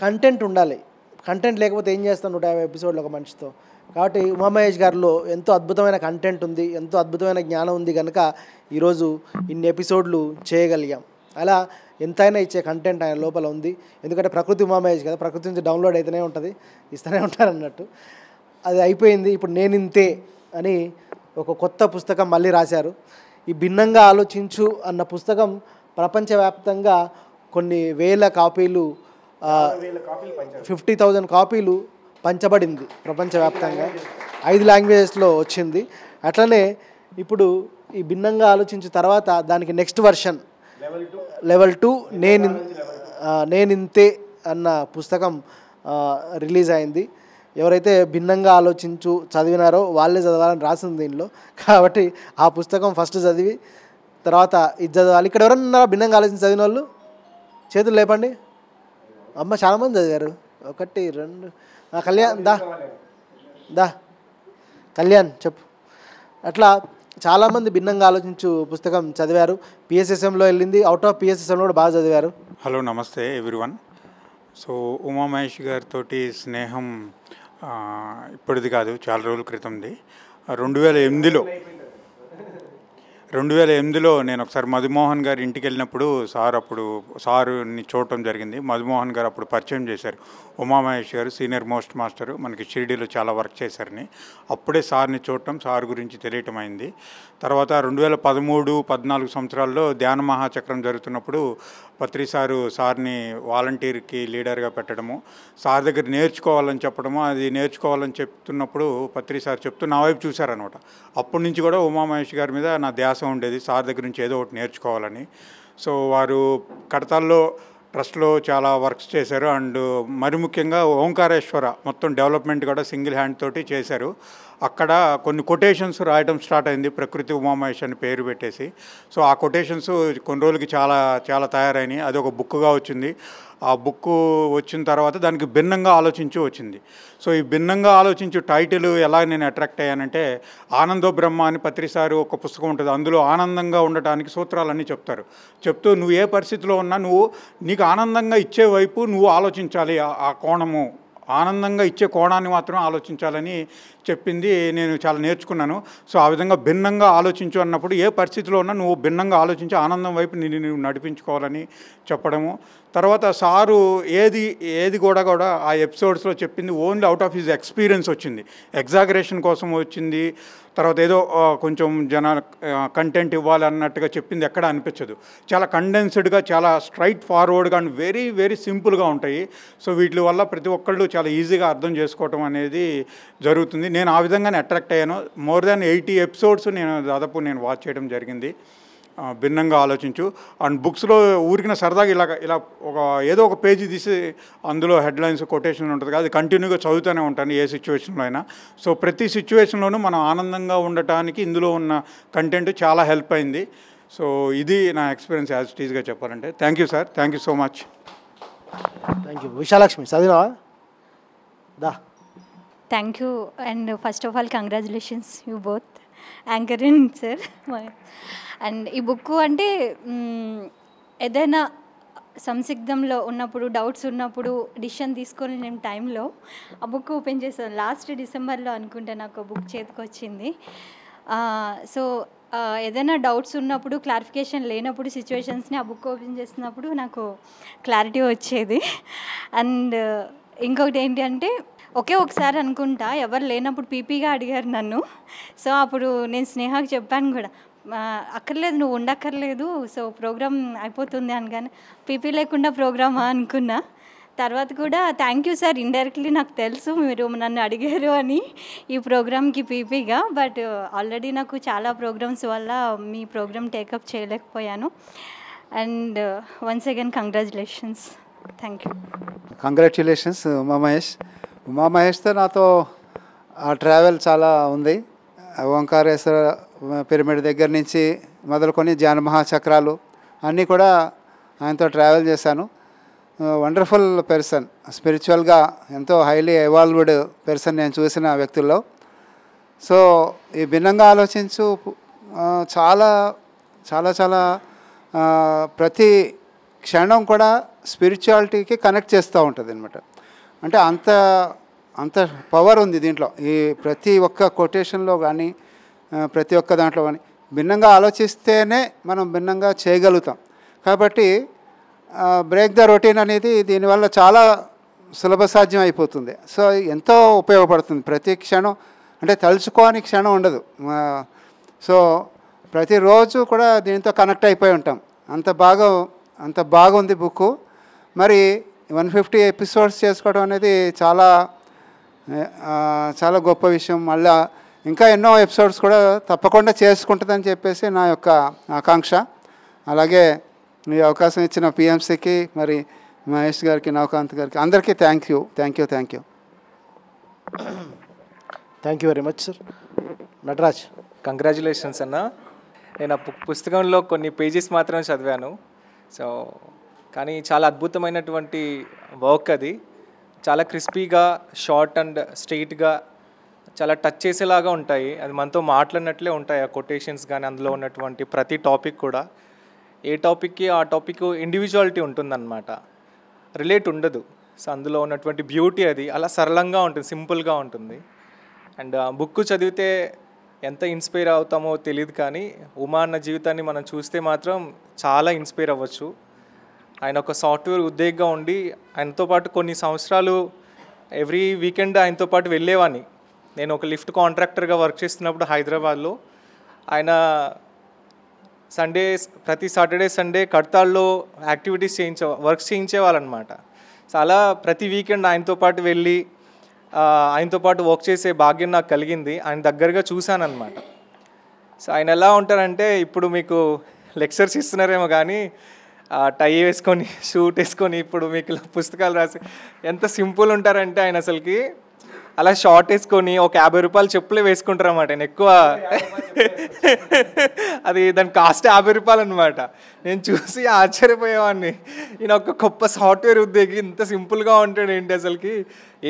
కంటెంట్ ఉండాలి, కంటెంట్ లేకపోతే ఏం చేస్తాను 150 ఎపిసోడ్లు ఒక మనిషితో. కాబట్టి ఉమామహేష్ గారిలో ఎంతో అద్భుతమైన కంటెంట్ ఉంది, ఎంతో అద్భుతమైన జ్ఞానం ఉంది కనుక ఈరోజు ఇన్ని ఎపిసోడ్లు చేయగలిగాం. అలా ఎంతైనా ఇచ్చే కంటెంట్ ఆయన లోపల ఉంది. ఎందుకంటే ప్రకృతి ఉమామహేష్ కదా, ప్రకృతి నుంచి డౌన్లోడ్ అయితేనే ఉంటుంది, ఇస్తూనే ఉంటారు అన్నట్టు. అది అయిపోయింది. ఇప్పుడు నేనింతే అని ఒక కొత్త పుస్తకం మళ్ళీ రాశారు. ఈ భిన్నంగా ఆలోచించు అన్న పుస్తకం ప్రపంచవ్యాప్తంగా కొన్ని వేల కాపీలు 50,000 కాపీలు పంచబడింది ప్రపంచవ్యాప్తంగా, 5 లాంగ్వేజెస్లో వచ్చింది. అట్లనే ఇప్పుడు ఈ భిన్నంగా ఆలోచించిన తర్వాత దానికి నెక్స్ట్ వర్షన్ లెవెల్ 2 నేనింతే అన్న పుస్తకం రిలీజ్ అయింది. ఎవరైతే భిన్నంగా ఆలోచించు చదివినారో వాళ్ళే చదవాలని రాసింది దీనిలో. కాబట్టి ఆ పుస్తకం ఫస్ట్ చదివి తర్వాత ఇది చదవాలి. ఇక్కడ ఎవరన్నా భిన్నంగా ఆలోచించి చదివిన వాళ్ళు చేతులు లేపండి. అమ్మ చాలామంది చదివారు. 1 2 కళ్యాణ్ దా కళ్యాణ్ చెప్పు. అట్లా చాలామంది భిన్నంగా ఆలోచించు పుస్తకం చదివారు. పిఎస్ఎస్ఎంలో వెళ్ళింది, అవుట్ ఆఫ్ పిఎస్ఎస్ఎంలో కూడా బాగా చదివారు. హలో, నమస్తే ఎవ్రీవన్. సో ఉమామహేష్ గారితో స్నేహం ఇప్పటిది కాదు, చాలా రోజుల క్రితంది. 2008లో నేను ఒకసారి మధుమోహన్ గారి ఇంటికి వెళ్ళినప్పుడు సారుని చూడటం జరిగింది. మధుమోహన్ గారు అప్పుడు పరిచయం చేశారు. ఉమామహేష్ గారు సీనియర్ మోస్ట్ మాస్టరు, మనకి షిరిడీలో చాలా వర్క్ చేశారని. అప్పుడే సార్ని చూడటం, సార్ గురించి తెలియటం అయింది. తర్వాత 2013-14 సంవత్సరాల్లో ధ్యాన మహాచక్రం జరుగుతున్నప్పుడు పత్రి సార్ని వాలంటీర్కి లీడర్గా పెట్టడము, సార్ దగ్గర నేర్చుకోవాలని చెప్పడము, అది నేర్చుకోవాలని చెప్తున్నప్పుడు పత్రి సార్ చెప్తూ నా వైపు చూశారనమాట. అప్పటి నుంచి కూడా ఉమామహేష్ గారి మీద నా ధ్యాస ఉండేది, సార్ దగ్గర నుంచి ఏదో ఒకటి నేర్చుకోవాలని. సో వారు కడతాల్లో ట్రస్ట్లో చాలా వర్క్స్ చేశారు. అండ్ మరి ముఖ్యంగా ఓంకారేశ్వర మొత్తం డెవలప్మెంట్ కూడా సింగిల్ హ్యాండ్ తోటి చేశారు. అక్కడ కొన్ని కొటేషన్స్ రాయడం స్టార్ట్ అయింది, ప్రకృతి ఉమామహేష్ అని పేరు పెట్టేసి. సో ఆ కొటేషన్స్ కొన్ని రోజులకి చాలా చాలా తయారైనాయి. అది ఒక బుక్గా వచ్చింది. ఆ బుక్ వచ్చిన తర్వాత దానికి భిన్నంగా ఆలోచించి వచ్చింది. సో ఈ భిన్నంగా ఆలోచించు టైటిల్ ఎలా నేను అట్రాక్ట్ అయ్యానంటే, ఆనందో బ్రహ్మ అని పత్రి సారు ఒక పుస్తకం ఉంటుంది. అందులో ఆనందంగా ఉండటానికి సూత్రాలన్నీ చెప్తారు. చెప్తూ నువ్వు ఏ పరిస్థితిలో ఉన్నా నీకు ఆనందంగా ఇచ్చే వైపు నువ్వు ఆలోచించాలి, ఆ కోణము ఆనందంగా ఇచ్చే కోణాన్ని మాత్రం ఆలోచించాలని చెప్పింది నేను చాలా నేర్చుకున్నాను. సో ఆ విధంగా భిన్నంగా ఆలోచించు అన్నప్పుడు ఏ పరిస్థితిలో ఉన్నా నువ్వు భిన్నంగా ఆలోచించి ఆనందం వైపు నువ్వు నడిపించుకోవాలని చెప్పడము. తర్వాత సారు ఏది కూడా ఆ ఎపిసోడ్స్లో చెప్పింది only out of his experience వచ్చింది, ఎగ్జాగరేషన్ కోసం వచ్చింది. తర్వాత ఏదో కొంచెం కంటెంట్ ఇవ్వాలి అన్నట్టుగా చెప్పింది ఎక్కడ అనిపించదు. చాలా కండెన్స్డ్గా, చాలా స్ట్రైట్ ఫార్వర్డ్గా అండ్ వెరీ వెరీ సింపుల్గా ఉంటాయి. సో వీటి వల్ల ప్రతి ఒక్కళ్ళు చాలా ఈజీగా అర్థం చేసుకోవటం అనేది జరుగుతుంది. నేను ఆ విధంగానే అట్రాక్ట్ అయ్యాను. మోర్ దాన్ 80 ఎపిసోడ్స్ దాదాపు నేను వాచ్ చేయడం జరిగింది భిన్నంగా ఆలోచించు. అండ్ బుక్స్లో ఊరికిన సరదాగా ఇలా ఏదో ఒక పేజీ తీసి అందులో హెడ్లైన్స్ కొటేషన్ ఉంటుంది కదా, అది కంటిన్యూగా చదువుతూనే ఉంటాను ఏ సిచ్యువేషన్లో అయినా. సో ప్రతి సిచ్యువేషన్లోనూ మనం ఆనందంగా ఉండటానికి ఇందులో ఉన్న కంటెంట్ చాలా హెల్ప్ అయింది. సో ఇది నా ఎక్స్పీరియన్స్ యాజ్ ఇట్ ఈజ్గా చెప్పాలంటే. Thank you sir, thank you so much. Thank you. Visalakshi చదివినావా? దా. Thank you, and first of all congratulations you both, anchoring sir. And ఈ బుక్ అంటే ఏదైనా సంసిగ్ధంలో ఉన్నప్పుడు, డౌట్స్ ఉన్నప్పుడు, డిసిషన్ తీసుకొని నేను టైంలో ఆ బుక్ ఓపెన్ చేశాను. లాస్ట్ డిసెంబర్లో అనుకుంటే నాకు బుక్ చేతికి వచ్చింది. సో ఏదైనా డౌట్స్ ఉన్నప్పుడు, క్లారిఫికేషన్ లేనప్పుడు సిచ్యువేషన్స్ని ఆ బుక్ ఓపెన్ చేసినప్పుడు నాకు క్లారిటీ వచ్చేది. అండ్ ఇంకొకటి ఏంటి అంటే, ఒకసారి అనుకుంటా ఎవరు లేనప్పుడు పీపీగా అడిగారు నన్ను. సో అప్పుడు నేను స్నేహకి చెప్పాను కూడా, అక్కర్లేదు నువ్వు ఉండక్కర్లేదు, సో ప్రోగ్రామ్ అయిపోతుంది అనగానే పీపీ లేకుండా ప్రోగ్రామా అనుకున్నా. తర్వాత కూడా థ్యాంక్ యూ సార్, ఇండైరెక్ట్లీ నాకు తెలుసు మీరు నన్ను అడిగారు అని ఈ ప్రోగ్రామ్కి పీపీగా. బట్ ఆల్రెడీ నాకు చాలా ప్రోగ్రామ్స్ వల్ల మీ ప్రోగ్రామ్ టేకప్ చేయలేకపోయాను. And once again, congratulations. Thank you. Congratulations Uma మహేష్తో నాతో ఆ ట్రావెల్ చాలా ఉంది. ఓంకారేశ్వర పిరమిడ్ దగ్గర నుంచి మొదలుకొని ధ్యాన మహాచక్రాలు అన్నీ కూడా ఆయనతో ట్రావెల్ చేశాను. వండర్ఫుల్ పర్సన్, స్పిరిచువల్గా ఎంతో హైలీ ఎవాల్వ్డ్ పర్సన్ నేను చూసిన వ్యక్తుల్లో. సో ఈ భిన్నంగా ఆలోచించు చాలా చాలా చాలా ప్రతి క్షణం కూడా స్పిరిచువాలిటీకి కనెక్ట్ చేస్తూ ఉంటుంది అనమాట. అంటే అంత పవర్ ఉంది దీంట్లో. ఈ ప్రతి ఒక్క కొటేషన్లో కానీ ప్రతి ఒక్క దాంట్లో కానీ భిన్నంగా ఆలోచిస్తేనే మనం భిన్నంగా చేయగలుగుతాం. కాబట్టి బ్రేక్ ద రొటీన్ అనేది దీనివల్ల చాలా సులభ సాధ్యం అయిపోతుంది. సో ఎంతో ఉపయోగపడుతుంది. ప్రతి క్షణం అంటే తలుచుకోని క్షణం ఉండదు. సో ప్రతిరోజు కూడా దీంతో కనెక్ట్ అయిపోయి ఉంటాం. అంత బాగుంది బుక్. మరి 150 ఎపిసోడ్స్ చేసుకోవడం అనేది చాలా చాలా గొప్ప విషయం. మళ్ళీ ఇంకా ఎన్నో ఎపిసోడ్స్ కూడా తప్పకుండా చేసుకుంటుందని చెప్పేసి నా యొక్క ఆకాంక్ష. అలాగే ఈ అవకాశం ఇచ్చిన పిఎంసికి, మరి మహేష్ గారికి, నవకాంత్ గారికి, అందరికీ thank you. Thank you very much sir. Nataraj, congratulations అన్న. నేను ఆ పుస్తకంలో కొన్ని పేజెస్ మాత్రమే చదివాను. సో కానీ చాలా అద్భుతమైనటువంటి వర్క్ అది. చాలా క్రిస్పీగా, షార్ట్ అండ్ స్ట్రెయిట్గా చాలా టచ్ చేసేలాగా ఉంటాయి. అది మనతో మాట్లాడినట్లే ఉంటాయి ఆ కొటేషన్స్ కానీ, అందులో ఉన్నటువంటి ప్రతి టాపిక్ కూడా. ఏ టాపిక్కి ఆ టాపిక్ ఇండివిజువాలిటీ ఉంటుందన్నమాట, రిలేట్ ఉండదు. సో అందులో ఉన్నటువంటి బ్యూటీ అది అలా సరళంగా ఉంటుంది, సింపుల్గా ఉంటుంది. అండ్ బుక్ చదివితే ఎంత ఇన్స్పైర్ అవుతామో తెలియదు, కానీ ఉమా అన్న జీవితాన్ని మనం చూస్తే మాత్రం చాలా ఇన్స్పైర్ అవ్వచ్చు. ఆయన ఒక సాఫ్ట్వేర్ ఉద్యోగిగా ఉండి ఆయనతో పాటు కొన్ని సంవత్సరాలు ఎవ్రీ వీకెండ్ ఆయనతో పాటు వెళ్ళేవాడిని. నేను ఒక లిఫ్ట్ కాంట్రాక్టర్గా వర్క్ చేస్తున్నప్పుడు హైదరాబాద్లో. ఆయన ప్రతి సాటర్డే సండే కడతాల్లో యాక్టివిటీస్ వర్క్స్ చేయించేవాళ్ళనమాట. సో అలా ప్రతి వీకెండ్ ఆయనతో పాటు వెళ్ళి ఆయనతో పాటు వర్క్ చేసే భాగ్యం నాకు కలిగింది. ఆయన దగ్గరగా చూశానన్నమాట. సో ఆయన ఎలా ఉంటారంటే, ఇప్పుడు మీకు లెక్చర్స్ ఇస్తున్నారేమో కానీ టై వేసుకొని షూట్ వేసుకొని ఇప్పుడు మీకు పుస్తకాలు రాసి ఎంత సింపుల్ ఉంటారంటే ఆయన అసలుకి అలా షార్ట్ వేసుకొని ఒక 50 రూపాయలు చెప్పులే వేసుకుంటారు అన్నమాట. ఆయన ఎక్కువ అది దాని కాస్ట్ 50 రూపాయలు అనమాట. నేను చూసి ఆశ్చర్యపోయేవాడిని, ఈయన ఒక గొప్ప సాఫ్ట్వేర్ ఉద్యోగి ఇంత సింపుల్గా ఉంటాడు ఏంటి అసలుకి.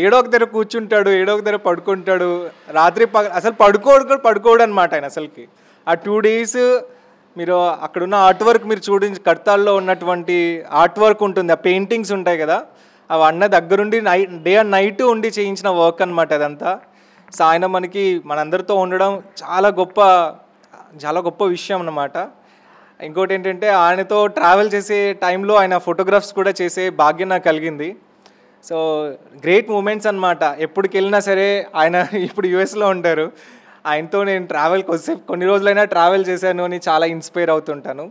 ఏడో ఒక దగ్గర కూర్చుంటాడు, ఏడో ఒక దగ్గర పడుకుంటాడు, రాత్రి అసలు పడుకోడు అనమాట ఆయన అసలుకి. ఆ 2 days మీరు అక్కడున్న ఆర్ట్ వర్క్ మీరు చూడండి, కడతాల్లో ఉన్నటువంటి ఆర్ట్ వర్క్ ఉంటుంది, ఆ పెయింటింగ్స్ ఉంటాయి కదా, అవి అన్న దగ్గరుండి డే అండ్ నైట్ ఉండి చేయించిన వర్క్ అనమాట అదంతా. సో ఆయన మనందరితో ఉండడం చాలా గొప్ప విషయం అన్నమాట. ఇంకోటి ఏంటంటే, ఆయనతో ట్రావెల్ చేసే టైంలో ఆయన ఫోటోగ్రాఫ్స్ కూడా చేసే భాగ్యం నాకు కలిగింది. సో గ్రేట్ మూమెంట్స్ అనమాట. ఎప్పటికి వెళ్ళినా సరే ఆయన ఇప్పుడు యుఎస్లో ఉంటారు. ఆయనతో నేను కొన్ని రోజులైనా ట్రావెల్ చేశాను అని చాలా ఇన్స్పైర్ అవుతుంటాను.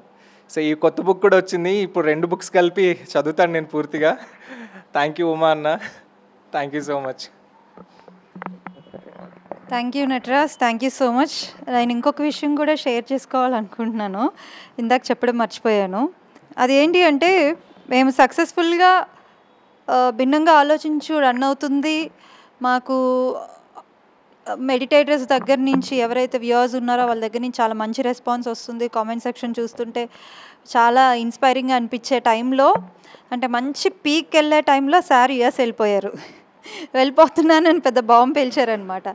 సో ఈ కొత్త బుక్ కూడా వచ్చింది, ఇప్పుడు 2 books కలిపి చదువుతాను నేను పూర్తిగా. థ్యాంక్ యూ ఉమా అన్న, thank you so much. Thank you Nataraj, thank you so much. నేను ఇంకొక విషయం కూడా షేర్ చేసుకోవాలనుకుంటున్నాను, ఇందాక చెప్పడం మర్చిపోయాను. అదేంటి అంటే, మేము సక్సెస్ఫుల్గా భిన్నంగా ఆలోచించు రన్ అవుతుంది. మాకు మెడిటేటర్స్ దగ్గర నుంచి ఎవరైతే వ్యూవర్స్ ఉన్నారో వాళ్ళ దగ్గర నుంచి చాలా మంచి రెస్పాన్స్ వస్తుంది. కామెంట్ సెక్షన్ చూస్తుంటే చాలా ఇన్స్పైరింగ్గా అనిపించే టైంలో, అంటే మంచి పీక్ వెళ్ళే టైంలో సార్ యుఎస్ వెళ్ళిపోతున్నానని పెద్ద బాంబు పేల్చారనమాట.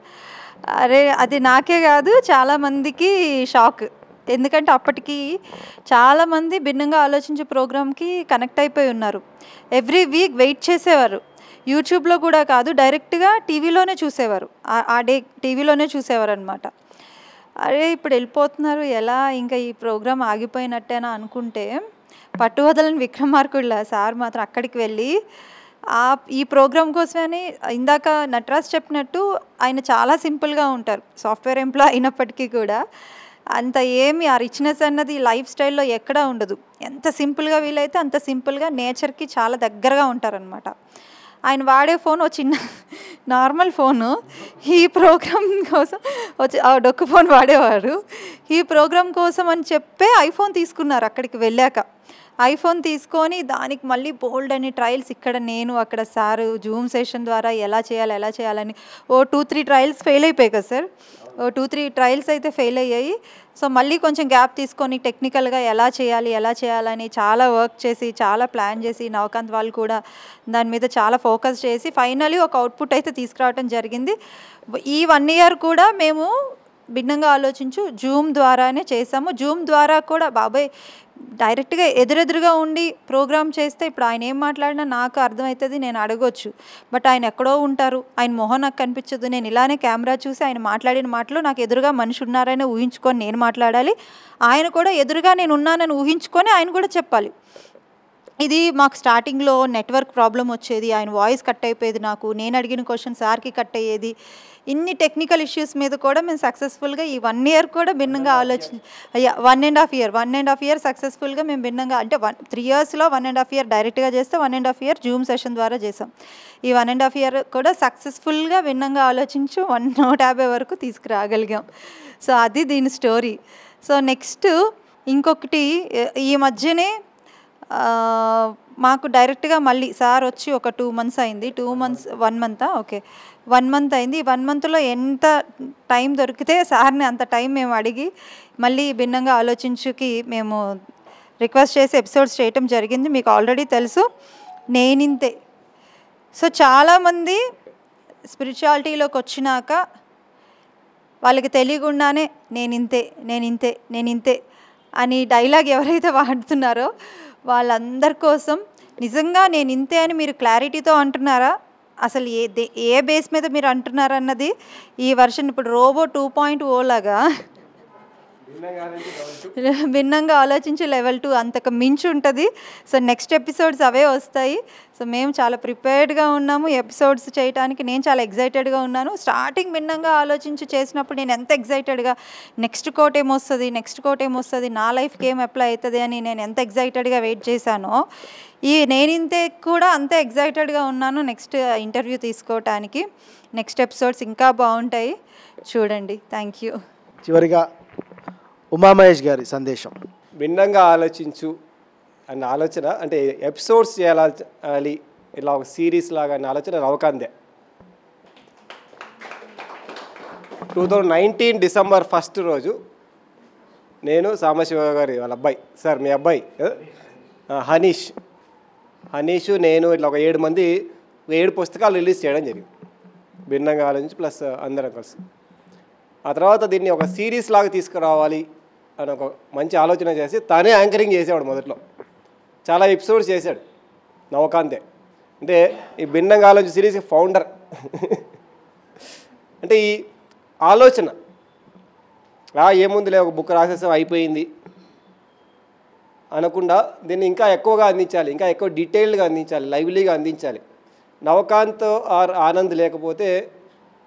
అరే అది నాకే కాదు చాలామందికి షాక్. ఎందుకంటే అప్పటికి చాలామంది భిన్నంగా ఆలోచించే ప్రోగ్రామ్కి కనెక్ట్ అయిపోయి ఉన్నారు. ఎవ్రీ వీక్ వెయిట్ చేసేవారు. యూట్యూబ్లో కూడా కాదు, డైరెక్ట్గా టీవీలోనే చూసేవారు. ఆ డే టీవీలోనే చూసేవారు అనమాట. అరే ఇప్పుడు వెళ్ళిపోతున్నారు, ఎలా ఇంకా ఈ ప్రోగ్రామ్ ఆగిపోయినట్టేనా అనుకుంటే, పట్టువదలని విక్రమార్కుడిలా సార్ మాత్రం అక్కడికి వెళ్ళి ఈ ప్రోగ్రామ్ కోసమని, ఇందాక నటరాజ్ చెప్పినట్టు ఆయన చాలా సింపుల్గా ఉంటారు. సాఫ్ట్వేర్ ఎంప్లాయ్ అయినప్పటికీ కూడా అంత ఏమి ఆ రిచ్నెస్ అన్నది లైఫ్ స్టైల్లో ఎక్కడా ఉండదు. ఎంత సింపుల్గా వీలైతే అంత సింపుల్గా నేచర్కి చాలా దగ్గరగా ఉంటారనమాట. ఆయన వాడే ఫోన్ ఒక చిన్న నార్మల్ ఫోను. ఈ ప్రోగ్రామ్ కోసం డొక్కు ఫోన్ వాడేవారు. ఈ ప్రోగ్రామ్ కోసం అని చెప్పే ఐఫోన్ తీసుకున్నారు అక్కడికి వెళ్ళాక. ఐఫోన్ తీసుకొని దానికి మళ్ళీ బోల్డ్ అని ట్రయల్స్, ఇక్కడ నేను అక్కడ సార్ జూమ్ సెషన్ ద్వారా ఎలా చేయాలని 2-3 ట్రయల్స్ ఫెయిల్ అయిపోయాయి కదా సార్. 2-3 ట్రయల్స్ అయితే ఫెయిల్ అయ్యాయి. సో మళ్ళీ కొంచెం గ్యాప్ తీసుకొని టెక్నికల్గా ఎలా చేయాలని చాలా వర్క్ చేసి, చాలా ప్లాన్ చేసి, నవకాంత్ వాళ్ళు కూడా దాని మీద చాలా ఫోకస్ చేసి ఫైనలీ ఒక అవుట్పుట్ అయితే తీసుకురావడం జరిగింది. ఈ 1 year కూడా మేము భిన్నంగా ఆలోచించు జూమ్ ద్వారానే చేసాము. జూమ్ ద్వారా కూడా బాబాయ్ డైరెక్ట్గా ఎదురెదురుగా ఉండి ప్రోగ్రామ్ చేస్తే ఇప్పుడు ఆయన ఏం మాట్లాడినా నాకు అర్థమవుతుంది, నేను అడగొచ్చు. బట్ ఆయన ఎక్కడో ఉంటారు, ఆయన మొహం నాకు కనిపించదు. నేను ఇలానే కెమెరా చూసి ఆయన మాట్లాడిన మాటలు నాకు ఎదురుగా మనిషి ఉన్నారని ఊహించుకొని నేను మాట్లాడాలి, ఆయన కూడా ఎదురుగా నేను ఉన్నానని ఊహించుకొని ఆయన కూడా చెప్పాలి. ఇది మాకు స్టార్టింగ్లో నెట్వర్క్ ప్రాబ్లం వచ్చేది, ఆయన వాయిస్ కట్ అయిపోయేది, నేను అడిగిన క్వశ్చన్ సార్కి కట్ అయ్యేది. ఇన్ని టెక్నికల్ ఇష్యూస్ మీద కూడా మేము సక్సెస్ఫుల్గా ఈ 1 year కూడా భిన్నంగా 1.5 year సక్సెస్ఫుల్గా మేము భిన్నంగా, అంటే 3 yearsలో 1.5 year డైరెక్ట్గా చేస్తే 1.5 year జూమ్ సెషన్ ద్వారా చేసాం. ఈ 1.5 year కూడా సక్సెస్ఫుల్గా భిన్నంగా ఆలోచించు 150 వరకు తీసుకురాగలిగాం. సో అది దీని స్టోరీ. సో నెక్స్ట్ ఇంకొకటి, ఈ మధ్యనే మాకు డైరెక్ట్గా మళ్ళీ సార్ వచ్చి ఒక 2 months అయింది. 1 month ఓకే 1 month అయింది. 1 monthలో ఎంత టైం దొరికితే సార్ని అంత టైం మేము అడిగి మళ్ళీ భిన్నంగా ఆలోచించుకి మేము రిక్వెస్ట్ చేసి ఎపిసోడ్స్ చేయటం జరిగింది. మీకు ఆల్రెడీ తెలుసు నేనింతే. సో చాలామంది స్పిరిచువాలిటీలోకి వచ్చినాక వాళ్ళకి తెలియకుండానే నేనింతే అని డైలాగ్ ఎవరైతే వాడుతున్నారో వాళ్ళందరి కోసం నిజంగా నేను ఇంతే అని మీరు క్లారిటీతో అంటున్నారా, అసలు ఏ బేస్ మీద మీరు అంటున్నారా అన్నది ఈ వర్షన్ ఇప్పుడు రోబో 2.0 లాగా భిన్నంగా ఆలోచించి లెవెల్ 2 అంతకు మించి ఉంటుంది. సో నెక్స్ట్ ఎపిసోడ్స్ అవే వస్తాయి. సో మేము చాలా ప్రిపేర్డ్గా ఉన్నాము ఎపిసోడ్స్ చేయడానికి. నేను చాలా ఎగ్జైటెడ్గా ఉన్నాను. స్టార్టింగ్ భిన్నంగా ఆలోచించి చేసినప్పుడు నేను ఎంత ఎగ్జైటెడ్గా నెక్స్ట్ కోట్ ఏమొస్తుంది, నా లైఫ్కి ఏం అప్లై అవుతుంది అని నేను ఎంత ఎగ్జైటెడ్గా వెయిట్ చేశానో, ఈ నేనింతే కూడా అంతే ఎగ్జైటెడ్గా ఉన్నాను నెక్స్ట్ ఇంటర్వ్యూ తీసుకోవటానికి. నెక్స్ట్ ఎపిసోడ్స్ ఇంకా బాగుంటాయి, చూడండి. Thank you. చివరిగా ఉమామహేష్ గారి సందేశం. భిన్నంగా ఆలోచించు అన్న ఆలోచన, అంటే ఎపిసోడ్స్ చేయాలి ఇలా ఒక సిరీస్ లాగా అన్న ఆలోచన నవకాంతే. 2019 December 1st రోజు నేను సాంబశివ గారి వాళ్ళ అబ్బాయి, సార్ మీ అబ్బాయి హనీష్ నేను ఇట్లా ఒక 7 మంది 7 పుస్తకాలు రిలీజ్ చేయడం జరిగింది భిన్నంగా ఆలోచించి ప్లస్ అందరం కలిసి. ఆ తర్వాత దీన్ని ఒక సిరీస్ లాగా తీసుకురావాలి అని ఒక మంచి ఆలోచన చేసి తానే యాంకరింగ్ చేసేవాడు. మొదట్లో చాలా ఎపిసోడ్స్ చేశాడు నవకాంతే. అంటే ఈ భిన్నంగా ఆలోచించి సిరీస్ ఫౌండర్. అంటే ఈ ఆలోచన ఏముందిలే ఒక బుక్ రాసేసాం అయిపోయింది అనకుండా దీన్ని ఇంకా ఎక్కువగా అందించాలి, ఇంకా ఎక్కువ డీటెయిల్డ్గా అందించాలి, లైవ్లీగా అందించాలి. నవకాంత్ ఆర్ ఆనంద్ లేకపోతే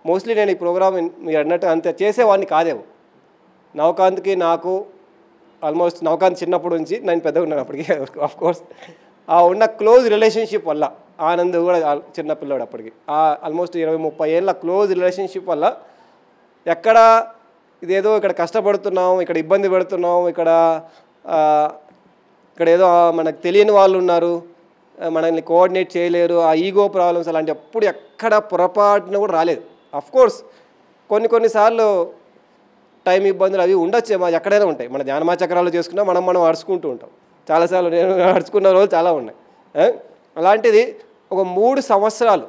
మోస్ట్లీ నేను ఈ ప్రోగ్రామ్ మీరు అన్నట్టు అంత చేసేవాడిని కాదేమో. నవకాంత్కి నాకు ఆల్మోస్ట్ నవకాంత్ చిన్నప్పటి నుంచి నేను పెద్దగా ఉన్నాను అప్పటికి ఆఫ్కోర్స్ ఆ ఉన్న క్లోజ్ రిలేషన్షిప్ వల్ల, ఆనంద్ కూడా చిన్నపిల్లాడు అప్పటికి, ఆల్మోస్ట్ 20-30 ఏళ్ళ క్లోజ్ రిలేషన్షిప్ వల్ల ఎక్కడ ఇదేదో ఇక్కడ కష్టపడుతున్నాం, ఇక్కడ ఇబ్బంది పెడుతున్నాం, ఇక్కడ ఏదో మనకు తెలియని వాళ్ళు ఉన్నారు, మనల్ని కోఆర్డినేట్ చేయలేరు, ఆ ఈగో ప్రాబ్లమ్స్ అలాంటి ఎప్పుడు ఎక్కడ పొరపాటున కూడా రాలేదు. అఫ్కోర్స్ కొన్నిసార్లు టైం ఇబ్బందులు అవి ఉండొచ్చు, ఎక్కడైనా ఉంటాయి. మన జ్ఞానమా చక్రాలు చేసుకున్నా మనం అడుచుకుంటూ ఉంటాం. చాలాసార్లు నేను అడుచుకున్న రోజులు చాలా ఉన్నాయి. అలాంటిది ఒక 3 సంవత్సరాలు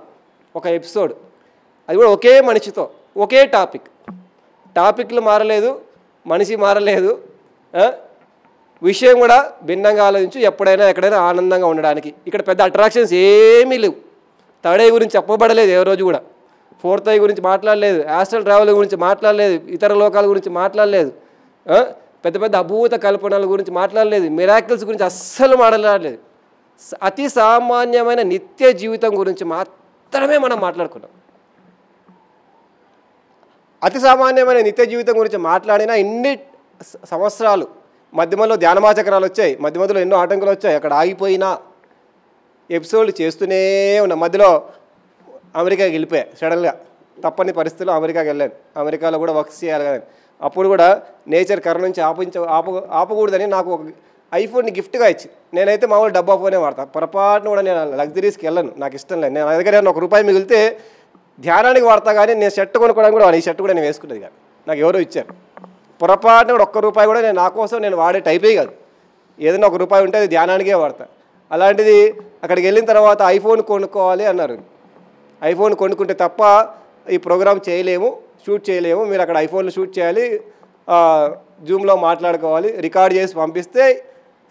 ఒక ఎపిసోడ్, అది కూడా ఒకే మనిషితో ఒకే టాపిక్లు మారలేదు, మనిషి మారలేదు, విషయం కూడా భిన్నంగా ఆలోచించి ఎప్పుడైనా ఎక్కడైనా ఆనందంగా ఉండడానికి. ఇక్కడ పెద్ద అట్రాక్షన్స్ ఏమీ లేవు. థర్డ్ ఐ గురించి చెప్పబడలేదు ఏ రోజు కూడా, ఫోర్త్ ఐ గురించి మాట్లాడలేదు, యాస్ట్రల్ ట్రావెల్ గురించి మాట్లాడలేదు, ఇతర లోకాల గురించి మాట్లాడలేదు, పెద్ద అభూత కల్పనల గురించి మాట్లాడలేదు, మిరాకిల్స్ గురించి అస్సలు మాట్లాడలేదు. అతి సామాన్యమైన నిత్య జీవితం గురించి మాత్రమే మనం మాట్లాడుకున్నాం. అతి సామాన్యమైన నిత్య జీవితం గురించి మాట్లాడిన ఇన్ని సంవత్సరాలు మధ్యలో ధ్యానమాచక్రాలు వచ్చాయి, మధ్యలో ఎన్నో ఆటంకాలు వచ్చాయి, అక్కడ ఆగిపోయినా ఎపిసోడ్లు చేస్తూనే ఉన్నా. మధ్యలో అమెరికాకి వెళ్ళిపోయా సడన్గా, తప్పని పరిస్థితుల్లో అమెరికాకి వెళ్ళాను. అమెరికాలో కూడా వర్క్స్ చేయాలి కానీ అప్పుడు కూడా నేచర్ కర్ర నుంచి ఆపకూడదని నాకు ఐఫోన్ని గిఫ్ట్గా ఇచ్చి, నేనైతే మామూలు డబ్బా ఫోనే వాడతాను, పొరపాటును కూడా నేను లగ్జరీస్కి వెళ్ళను, నాకు ఇష్టం లేదు. నేను నా దగ్గర ₹1 మిగిలితే ధ్యానానికి వాడతా, కానీ నేను షర్ట్ కొనుక్కోవడానికి కూడా ఈ షర్ట్ కూడా నేను వేసుకునేది కాదు, నాకు ఎవరో ఇచ్చారు. పొరపాటున కూడా ₹1 కూడా నేను నా కోసం నేను వాడే టైపే కాదు, ఏదైనా ₹1 ఉంటే అది ధ్యానానికే వాడతా. అలాంటిది అక్కడికి వెళ్ళిన తర్వాత ఐఫోన్ కొనుక్కోవాలి అన్నారు. ఐఫోన్ కొనుక్కుంటే తప్ప ఈ ప్రోగ్రామ్ చేయలేము, షూట్ చేయలేము, మీరు అక్కడ ఐఫోన్లో షూట్ చేయాలి, జూమ్లో మాట్లాడుకోవాలి, రికార్డ్ చేసి పంపిస్తే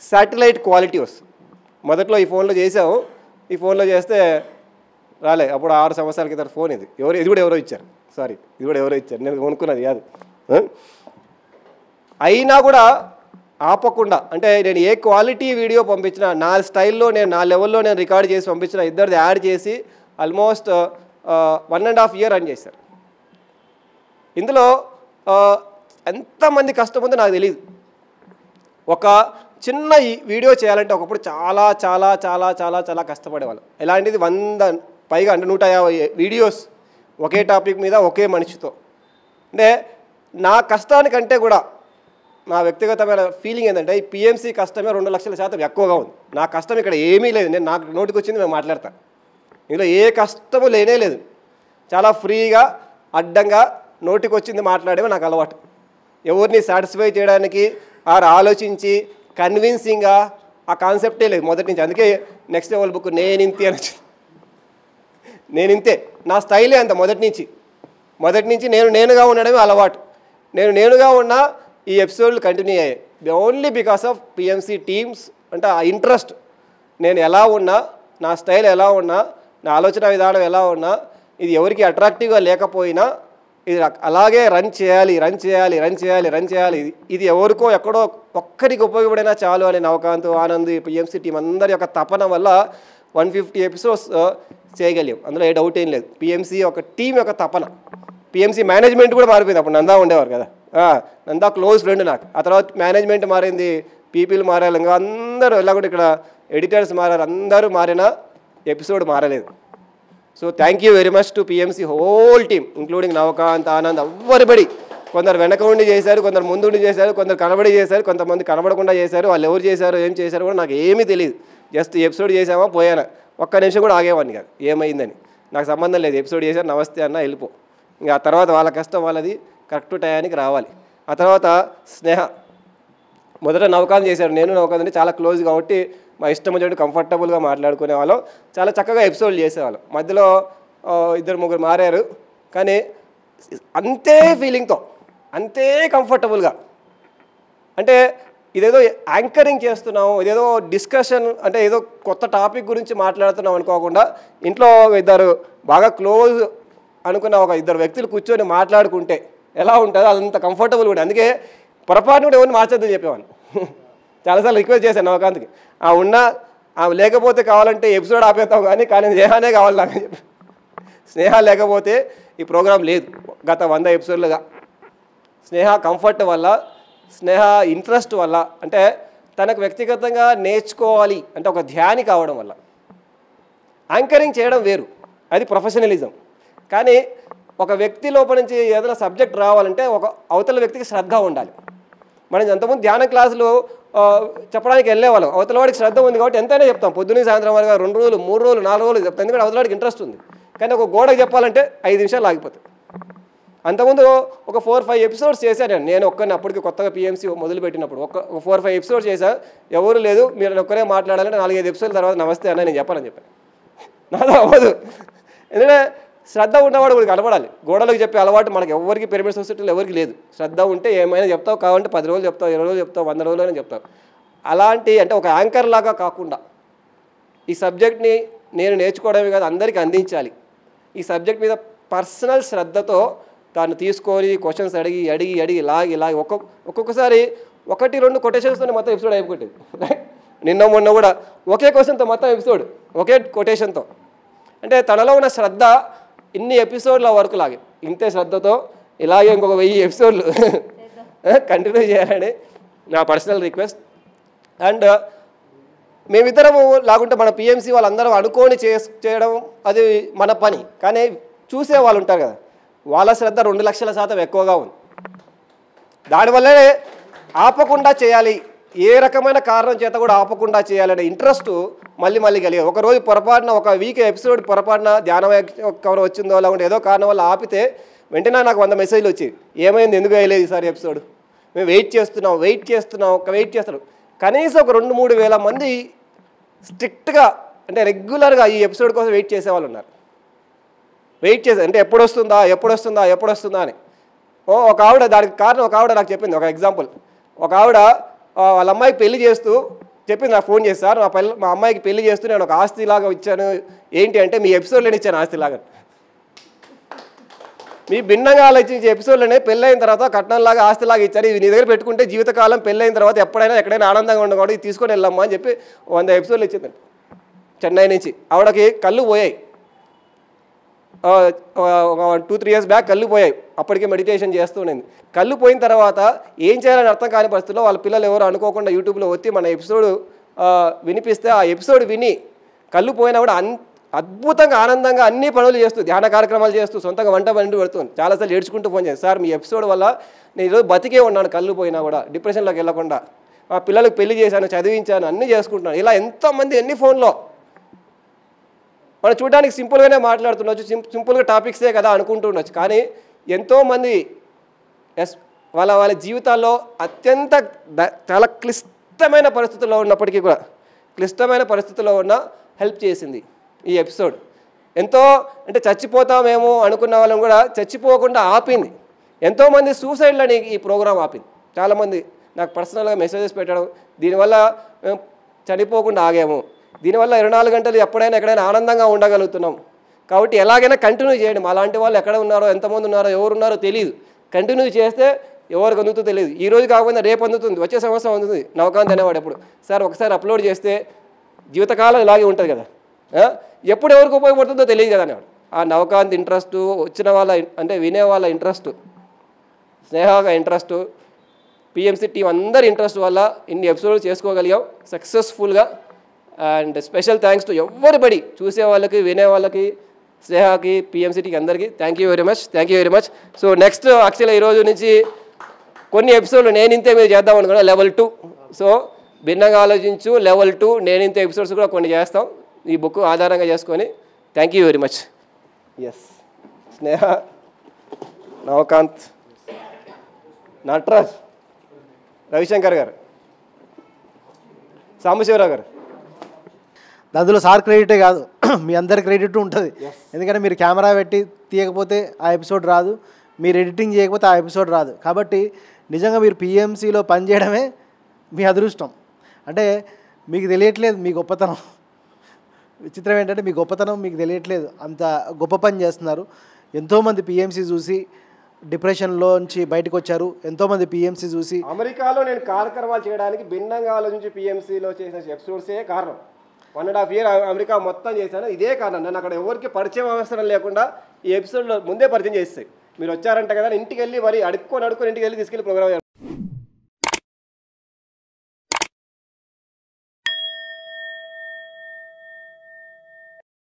శాటిలైట్ క్వాలిటీ వస్తుంది. మొదట్లో ఈ ఫోన్లో చేసాము, ఈ ఫోన్లో చేస్తే రాలే. అప్పుడు 6 సంవత్సరాల క్రితం ఫోన్ ఇది. ఇది కూడా ఎవరో ఇచ్చారు, సారీ ఇది కూడా ఎవరో ఇచ్చారు, నేను కొనుక్కున్నది కాదు. అయినా కూడా ఆపకుండా, అంటే నేను ఏ క్వాలిటీ వీడియో పంపించినా నా స్టైల్లో నేను నా లెవెల్లో నేను రికార్డ్ చేసి పంపించిన, ఇద్దరిది యాడ్ చేసి ఆల్మోస్ట్ 1.5 year రన్ చేశారు. ఇందులో ఎంతమంది కష్టం ఉందో నాకు తెలియదు. ఒక చిన్న వీడియో చేయాలంటే ఒకప్పుడు చాలా చాలా చాలా చాలా చాలా కష్టపడేవాళ్ళం. ఎలాంటిది 100 పైగా, అంటే 150 వీడియోస్ ఒకే టాపిక్ మీద ఒకే మనిషితో. అంటే నా కష్టానికంటే కూడా నా వ్యక్తిగతమైన ఫీలింగ్ ఏంటంటే ఈ పిఎంసి కష్టమే 2,00,000% ఎక్కువగా ఉంది. నా కష్టం ఇక్కడ ఏమీ లేదు, నేను నాకు నోటికి వచ్చింది మేము మాట్లాడతాను, ఇందులో ఏ కష్టము లేనే లేదు. చాలా ఫ్రీగా అడ్డంగా నోటికి వచ్చింది మాట్లాడేవి నాకు అలవాటు. ఎవరిని సాటిస్ఫై చేయడానికి ఆలోచించి కన్విన్సింగ్గా ఆ కాన్సెప్టే లేదు మొదటి నుంచి. అందుకే నెక్స్ట్ లెవెల్ బుక్ నేను ఇంతే అని వచ్చింది. నేను ఇంతే, నా స్టైలే అంత మొదటి నుంచి నేనుగా ఉండడమే అలవాటు. నేనుగా ఉన్న ఈ ఎపిసోడ్లు కంటిన్యూ అయ్యాయి only because of PMC teams. అంటే ఆ ఇంట్రెస్ట్, నేను ఎలా ఉన్నా, నా స్టైల్ ఎలా ఉన్నా, నా ఆలోచన విధానం ఎలా ఉన్నా, ఇది ఎవరికి అట్రాక్టివ్గా లేకపోయినా ఇది అలాగే రన్ చేయాలి. ఇది ఎవరికో ఎక్కడో ఒక్కరికి ఉపయోగపడినా చాలు అని నవకాంత్, ఆనంద్, పిఎంసి టీం అందరి యొక్క తపన వల్ల 150 ఎపిసోడ్స్ చేయగలిగాం. అందులో ఏ డౌట్ ఏం లేదు. పిఎంసి ఒక టీం యొక్క తపన. పిఎంసి మేనేజ్మెంట్ కూడా మారిపోయింది. అప్పుడు నందా ఉండేవారు కదా, నందా క్లోజ్ ఫ్రెండ్ నాకు. ఆ తర్వాత మేనేజ్మెంట్ మారింది, పీపీలు మారాలి, ఇంకా అందరూ ఎలా కూడా ఇక్కడ ఎడిటర్స్ మారారు, అందరూ మారినా ఎపిసోడ్ మారలేదు. So thank you very much to PMC whole team, including Navakanth, Anand, everybody. కొందరు వెనక ఉండి చేశారు, కొందరు ముందుండి చేశారు, కొందరు కనబడి చేశారు, కొంతమంది కనబడకుండా చేశారు. వాళ్ళు ఎవరు చేశారు, ఏం చేశారు కూడా నాకు ఏమీ తెలియదు. జస్ట్ ఎపిసోడ్ చేసామా పోయానా, ఒక్క నిమిషం కూడా ఆగేవాడిని కాదు ఏమైందని, నాకు సంబంధం లేదు. ఎపిసోడ్ చేశారు, నమస్తే అన్న, వెళ్ళిపో. ఇంకా ఆ తర్వాత వాళ్ళ కష్టం వాళ్ళది, కరెక్ట్ టయానికి రావాలి. ఆ తర్వాత స్నేహ, మొదట నవకాంత్ చేశారు, నేను నవకాంత్ అంటే చాలా క్లోజ్ కాబట్టి మా ఇష్టం వచ్చినట్టు కంఫర్టబుల్గా మాట్లాడుకునే వాళ్ళం, చాలా చక్కగా ఎపిసోడ్లు చేసేవాళ్ళం. మధ్యలో 2-3 మారారు, కానీ అంతే ఫీలింగ్తో, అంతే కంఫర్టబుల్గా. అంటే ఇదేదో యాంకరింగ్ చేస్తున్నాం, ఇదేదో డిస్కషన్, అంటే ఏదో కొత్త టాపిక్ గురించి మాట్లాడుతున్నాం అనుకోకుండా, ఇంట్లో 2 బాగా క్లోజ్ అనుకున్న ఒక 2 వ్యక్తులు కూర్చొని మాట్లాడుకుంటే ఎలా ఉంటుందో అంత కంఫర్టబుల్ కూడా. అందుకే పొరపాటును కూడా ఎవరిని మార్చొద్దని చెప్పేవాడిని. చాలాసార్లు రిక్వెస్ట్ చేశాను నవకాంత్కి, లేకపోతే కావాలంటే ఎపిసోడ్ ఆపేస్తాం, కానీ స్నేహానే కావాలి నాకు అని చెప్పి. స్నేహ లేకపోతే ఈ ప్రోగ్రాం లేదు. గత 100 ఎపిసోడ్లుగా స్నేహ కంఫర్ట్ వల్ల, స్నేహ ఇంట్రెస్ట్ వల్ల, అంటే తనకు వ్యక్తిగతంగా నేర్చుకోవాలి అంటే ఒక ధ్యాని కావడం వల్ల. యాంకరింగ్ చేయడం వేరు, అది ప్రొఫెషనలిజం. కానీ ఒక వ్యక్తి లోపల నుంచి ఏదైనా సబ్జెక్ట్ రావాలంటే ఒక అవతల వ్యక్తికి శ్రద్ధ ఉండాలి. మనం ఎంతమంది ధ్యాన క్లాసులు చెప్పడానికి వెళ్ళేవాళ్ళం, అవతల వాడికి శ్రద్ధ ఉంది కాబట్టి ఎంతైనా చెప్తాం. పొద్దున్న సాయంత్రం వరకు 2 రోజులు 3 రోజులు 4 రోజులు చెప్తాం, ఎందుకంటే అవతల వాడికి ఇంట్రెస్ట్ ఉంది. కానీ ఒక గోడకు చెప్పాలంటే 5 నిమిషాలు ఆగిపోతుంది. అంతకుముందు ఒక 4-5 ఎపిసోడ్స్ చేశాను నేను ఒక్కరిని. అప్పటికి కొత్తగా పిఎంసి మొదలుపెట్టినప్పుడు ఒక 4-5 ఎపిసోడ్స్ చేశాను. ఎవరు లేదు, మీరు ఒక్కరే మాట్లాడాలంటే 4-5 ఎపిసోడ్ల తర్వాత నమస్తే అన్న నేను చెప్పాలని చెప్పాను. నాతో అవ్వదు, ఎందుకంటే శ్రద్ధ ఉన్నవాడు కూడా కనబడాలి. గోడలకు చెప్పే అలవాటు మనకి ఎవరికి పిరమిడ్ సొసైటీలో ఎవరికి లేదు. శ్రద్ధ ఉంటే ఏమైనా చెప్తావు, కావాలంటే 10 రోజులు చెప్తావు, 20 రోజులు చెప్తావు, 100 రోజులైనా చెప్తావు. అలాంటి అంటే ఒక యాంకర్ లాగా కాకుండా ఈ సబ్జెక్ట్ని నేను నేర్చుకోవడమే కాదు అందరికీ అందించాలి. ఈ సబ్జెక్ట్ మీద పర్సనల్ శ్రద్ధతో తాను తీసుకొని క్వశ్చన్స్ అడిగి లాగి ఒక్కొక్కసారి 1-2 కొటేషన్స్తో మొత్తం ఎపిసోడ్ అయిపోతుంది. నిన్న మొన్న కూడా ఒకే క్వశ్చన్తో మొత్తం ఎపిసోడ్, ఒకే కొటేషన్తో. అంటే తనలో ఉన్న శ్రద్ధ ఇన్ని ఎపిసోడ్ల వరకు లాగే, ఇంతే శ్రద్ధతో ఇలాగే ఇంకొక 1000 ఎపిసోడ్లు కంటిన్యూ చేయాలని నా పర్సనల్ రిక్వెస్ట్. అండ్ మేమిద్దరము లాగుంటే మన పిఎంసి వాళ్ళందరూ అనుకోని చేయడం అది మన పని, కానీ చూసే వాళ్ళు ఉంటారు కదా, వాళ్ళ శ్రద్ధ 2,00,000% ఎక్కువగా ఉంది. దానివల్లనే ఆపకుండా చేయాలి ఏ రకమైన కారణం చేత కూడా ఆపకుండా చేయాలనే ఇంట్రెస్ట్ మళ్ళీ మళ్ళీ కలిగేది. ఒకరోజు పొరపాటున ఒక వీక్ ఎపిసోడ్ పొరపాటున ధ్యానం కవర్ వచ్చిందో లేకుంటే ఏదో కారణం వల్ల ఆపితే వెంటనే నాకు 100 మెసేజ్లు వచ్చి ఏమైంది, ఎందుకు వేయలేదు ఈసారి ఎపిసోడ్, మేము వెయిట్ చేస్తున్నాం. కనీసం ఒక 2-3 వేల మంది స్ట్రిక్ట్గా అంటే రెగ్యులర్గా ఈ ఎపిసోడ్ కోసం వెయిట్ చేసేవాళ్ళు ఉన్నారు. వెయిట్ చేసే అంటే ఎప్పుడు వస్తుందా అని. ఒక ఆవిడ దానికి కారణం ఒక ఆవిడ నాకు చెప్పింది. ఒక ఎగ్జాంపుల్, ఒక ఆవిడ వాళ్ళ అమ్మాయికి పెళ్లి చేస్తూ చెప్పింది, నాకు ఫోన్ చేసి, సార్ మా అమ్మాయికి పెళ్లి చేస్తూ నేను ఒక ఆస్తిలాగా ఇచ్చాను, ఏంటి అంటే మీ ఎపిసోడ్లోనే ఇచ్చాను ఆస్తిలాగా. మీ భిన్నంగా ఆలోచించే ఎపిసోడ్లోనే పెళ్ళైన తర్వాత కట్నంలాగా ఆస్తిలాగా ఇచ్చారు, ఇవి నీ దగ్గర పెట్టుకుంటే జీవితకాలం పెళ్ళైన తర్వాత ఎక్కడైనా ఆనందంగా ఉండకూడదు, ఇది తీసుకొని వెళ్ళమ్మా అని చెప్పి 100 ఎపిసోడ్లు ఇచ్చిందండి చెన్నై నుంచి. ఆవిడకి కళ్ళు పోయాయి, 2-3 years బ్యాక్ కళ్ళు పోయాయి. అప్పటికే మెడిటేషన్ చేస్తూ ఉండింది. కళ్ళు పోయిన తర్వాత ఏం చేయాలని అర్థం కాని పరిస్థితుల్లో వాళ్ళ పిల్లలు ఎవరు అనుకోకుండా యూట్యూబ్లో వచ్చి మన ఎపిసోడ్ వినిపిస్తే ఆ ఎపిసోడ్ విని కళ్ళు పోయినా కూడా అద్భుతంగా ఆనందంగా అన్ని పనులు చేస్తూ ధ్యాన కార్యక్రమాలు చేస్తూ సొంతంగా వంట పని పెడుతుంది. చాలాసార్లు ఏడ్చుకుంటూ ఫోన్ చేస్తాను, సార్ మీ ఎపిసోడ్ వల్ల నేను ఈరోజు బతికే ఉన్నాను, కళ్ళు పోయినా కూడా డిప్రెషన్లోకి వెళ్ళకుండా, మా పిల్లలకు పెళ్లి చేశాను, చదివించాను, అన్నీ చేసుకుంటున్నాను. ఇలా ఎంతోమంది ఎన్ని ఫోన్లో మనం చూడడానికి సింపుల్గానే మాట్లాడుతుండొచ్చు, సింపుల్గా టాపిక్సే కదా అనుకుంటుండొచ్చు. కానీ ఎంతోమంది వాళ్ళ జీవితాల్లో అత్యంత చాలా క్లిష్టమైన పరిస్థితుల్లో ఉన్నప్పటికీ కూడా క్లిష్టమైన పరిస్థితుల్లో ఉన్న హెల్ప్ చేసింది ఈ ఎపిసోడ్. ఎంతో అంటే చచ్చిపోతామేమో అనుకున్న వాళ్ళని కూడా చచ్చిపోకుండా ఆపింది. ఎంతోమంది సూసైడ్లని ఈ ప్రోగ్రాం ఆపింది. చాలామంది నాకు పర్సనల్గా మెసేజెస్ పెట్టడం, దీనివల్ల మేము చనిపోకుండా ఆగాము, దీనివల్ల 24 గంటలు ఎక్కడైనా ఆనందంగా ఉండగలుగుతున్నాం, కాబట్టి ఎలాగైనా కంటిన్యూ చేయండి. అలాంటి వాళ్ళు ఎక్కడ ఉన్నారో, ఎంతమంది ఉన్నారో, ఎవరున్నారో తెలియదు. కంటిన్యూ చేస్తే ఎవరికి అందుతుందో తెలియదు. ఈ రోజు కాకపోయినా రేపు అందుతుంది, వచ్చే సంవత్సరం అందుతుంది. నవకాంత్ అనేవాడు ఎప్పుడు, సార్ ఒకసారి అప్లోడ్ చేస్తే జీవితకాలం ఇలాగే ఉంటుంది కదా, ఎప్పుడు ఎవరికి ఉపయోగపడుతుందో తెలియదు కదా అనేవాడు. ఆ నవకాంత్ ఇంట్రెస్ట్, వచ్చిన వాళ్ళ అంటే వినే వాళ్ళ ఇంట్రెస్ట్, స్నేహగా ఇంట్రెస్ట్, పిఎంసి టీం అందరి ఇంట్రెస్ట్ వల్ల ఇన్ని ఎపిసోడ్లు చేసుకోగలిగాం సక్సెస్ఫుల్గా. And special thanks to everybody, చూసే వాళ్ళకి, వినే వాళ్ళకి, స్నేహకి, పిఎంసిటీకి అందరికీ thank you very much. So next యాక్చువల్గా ఈరోజు నుంచి కొన్ని ఎపిసోడ్లు నేను ఇంతే మీరు చేద్దాం అనుకున్నా, level 2. సో భిన్నంగా ఆలోచించు level 2 నేను ఇంతే ఎపిసోడ్స్ కూడా కొన్ని చేస్తాం ఈ బుక్ ఆధారంగా చేసుకొని. Thank you very much. Yes, Sneha, Navakanth, Nataraj, Ravi Shankar garu, Sambasiva Rao గారు. అందులో సార్ క్రెడిటే కాదు, మీ అందరి క్రెడిట్ ఉంటుంది. ఎందుకంటే మీరు కెమెరా పెట్టి తీయకపోతే ఆ ఎపిసోడ్ రాదు, మీరు ఎడిటింగ్ చేయకపోతే ఆ ఎపిసోడ్ రాదు. కాబట్టి నిజంగా మీరు పిఎంసిలో పనిచేయడమే మీ అదృష్టం. అంటే మీకు తెలియట్లేదు మీ గొప్పతనం. విచిత్రం ఏంటంటే మీ గొప్పతనం మీకు తెలియట్లేదు, అంత గొప్ప పని చేస్తున్నారు. ఎంతోమంది పిఎంసి చూసి డిప్రెషన్లోంచి బయటకు వచ్చారు. ఎంతోమంది పిఎంసి చూసి అమెరికాలో నేను కార్యక్రమాలు చేయడానికి భిన్నంగా ఆలోచించి పిఎంసిలో చేసిన ఎపిసోడ్సే కారణం. 1.5 year అమెరికా మొత్తం చేశాను, ఇదే కారణం. నేను అక్కడ ఎవరికి పరిచయం అవసరం లేకుండా ఈ ఎపిసోడ్లో ముందే పరిచయం చేస్తాయి. మీరు వచ్చారంటే కదా, ఇంటికి వెళ్ళి మరి అడుక్కొని ఇంటికి వెళ్ళి తీసుకెళ్ళి ప్రోగ్రామ్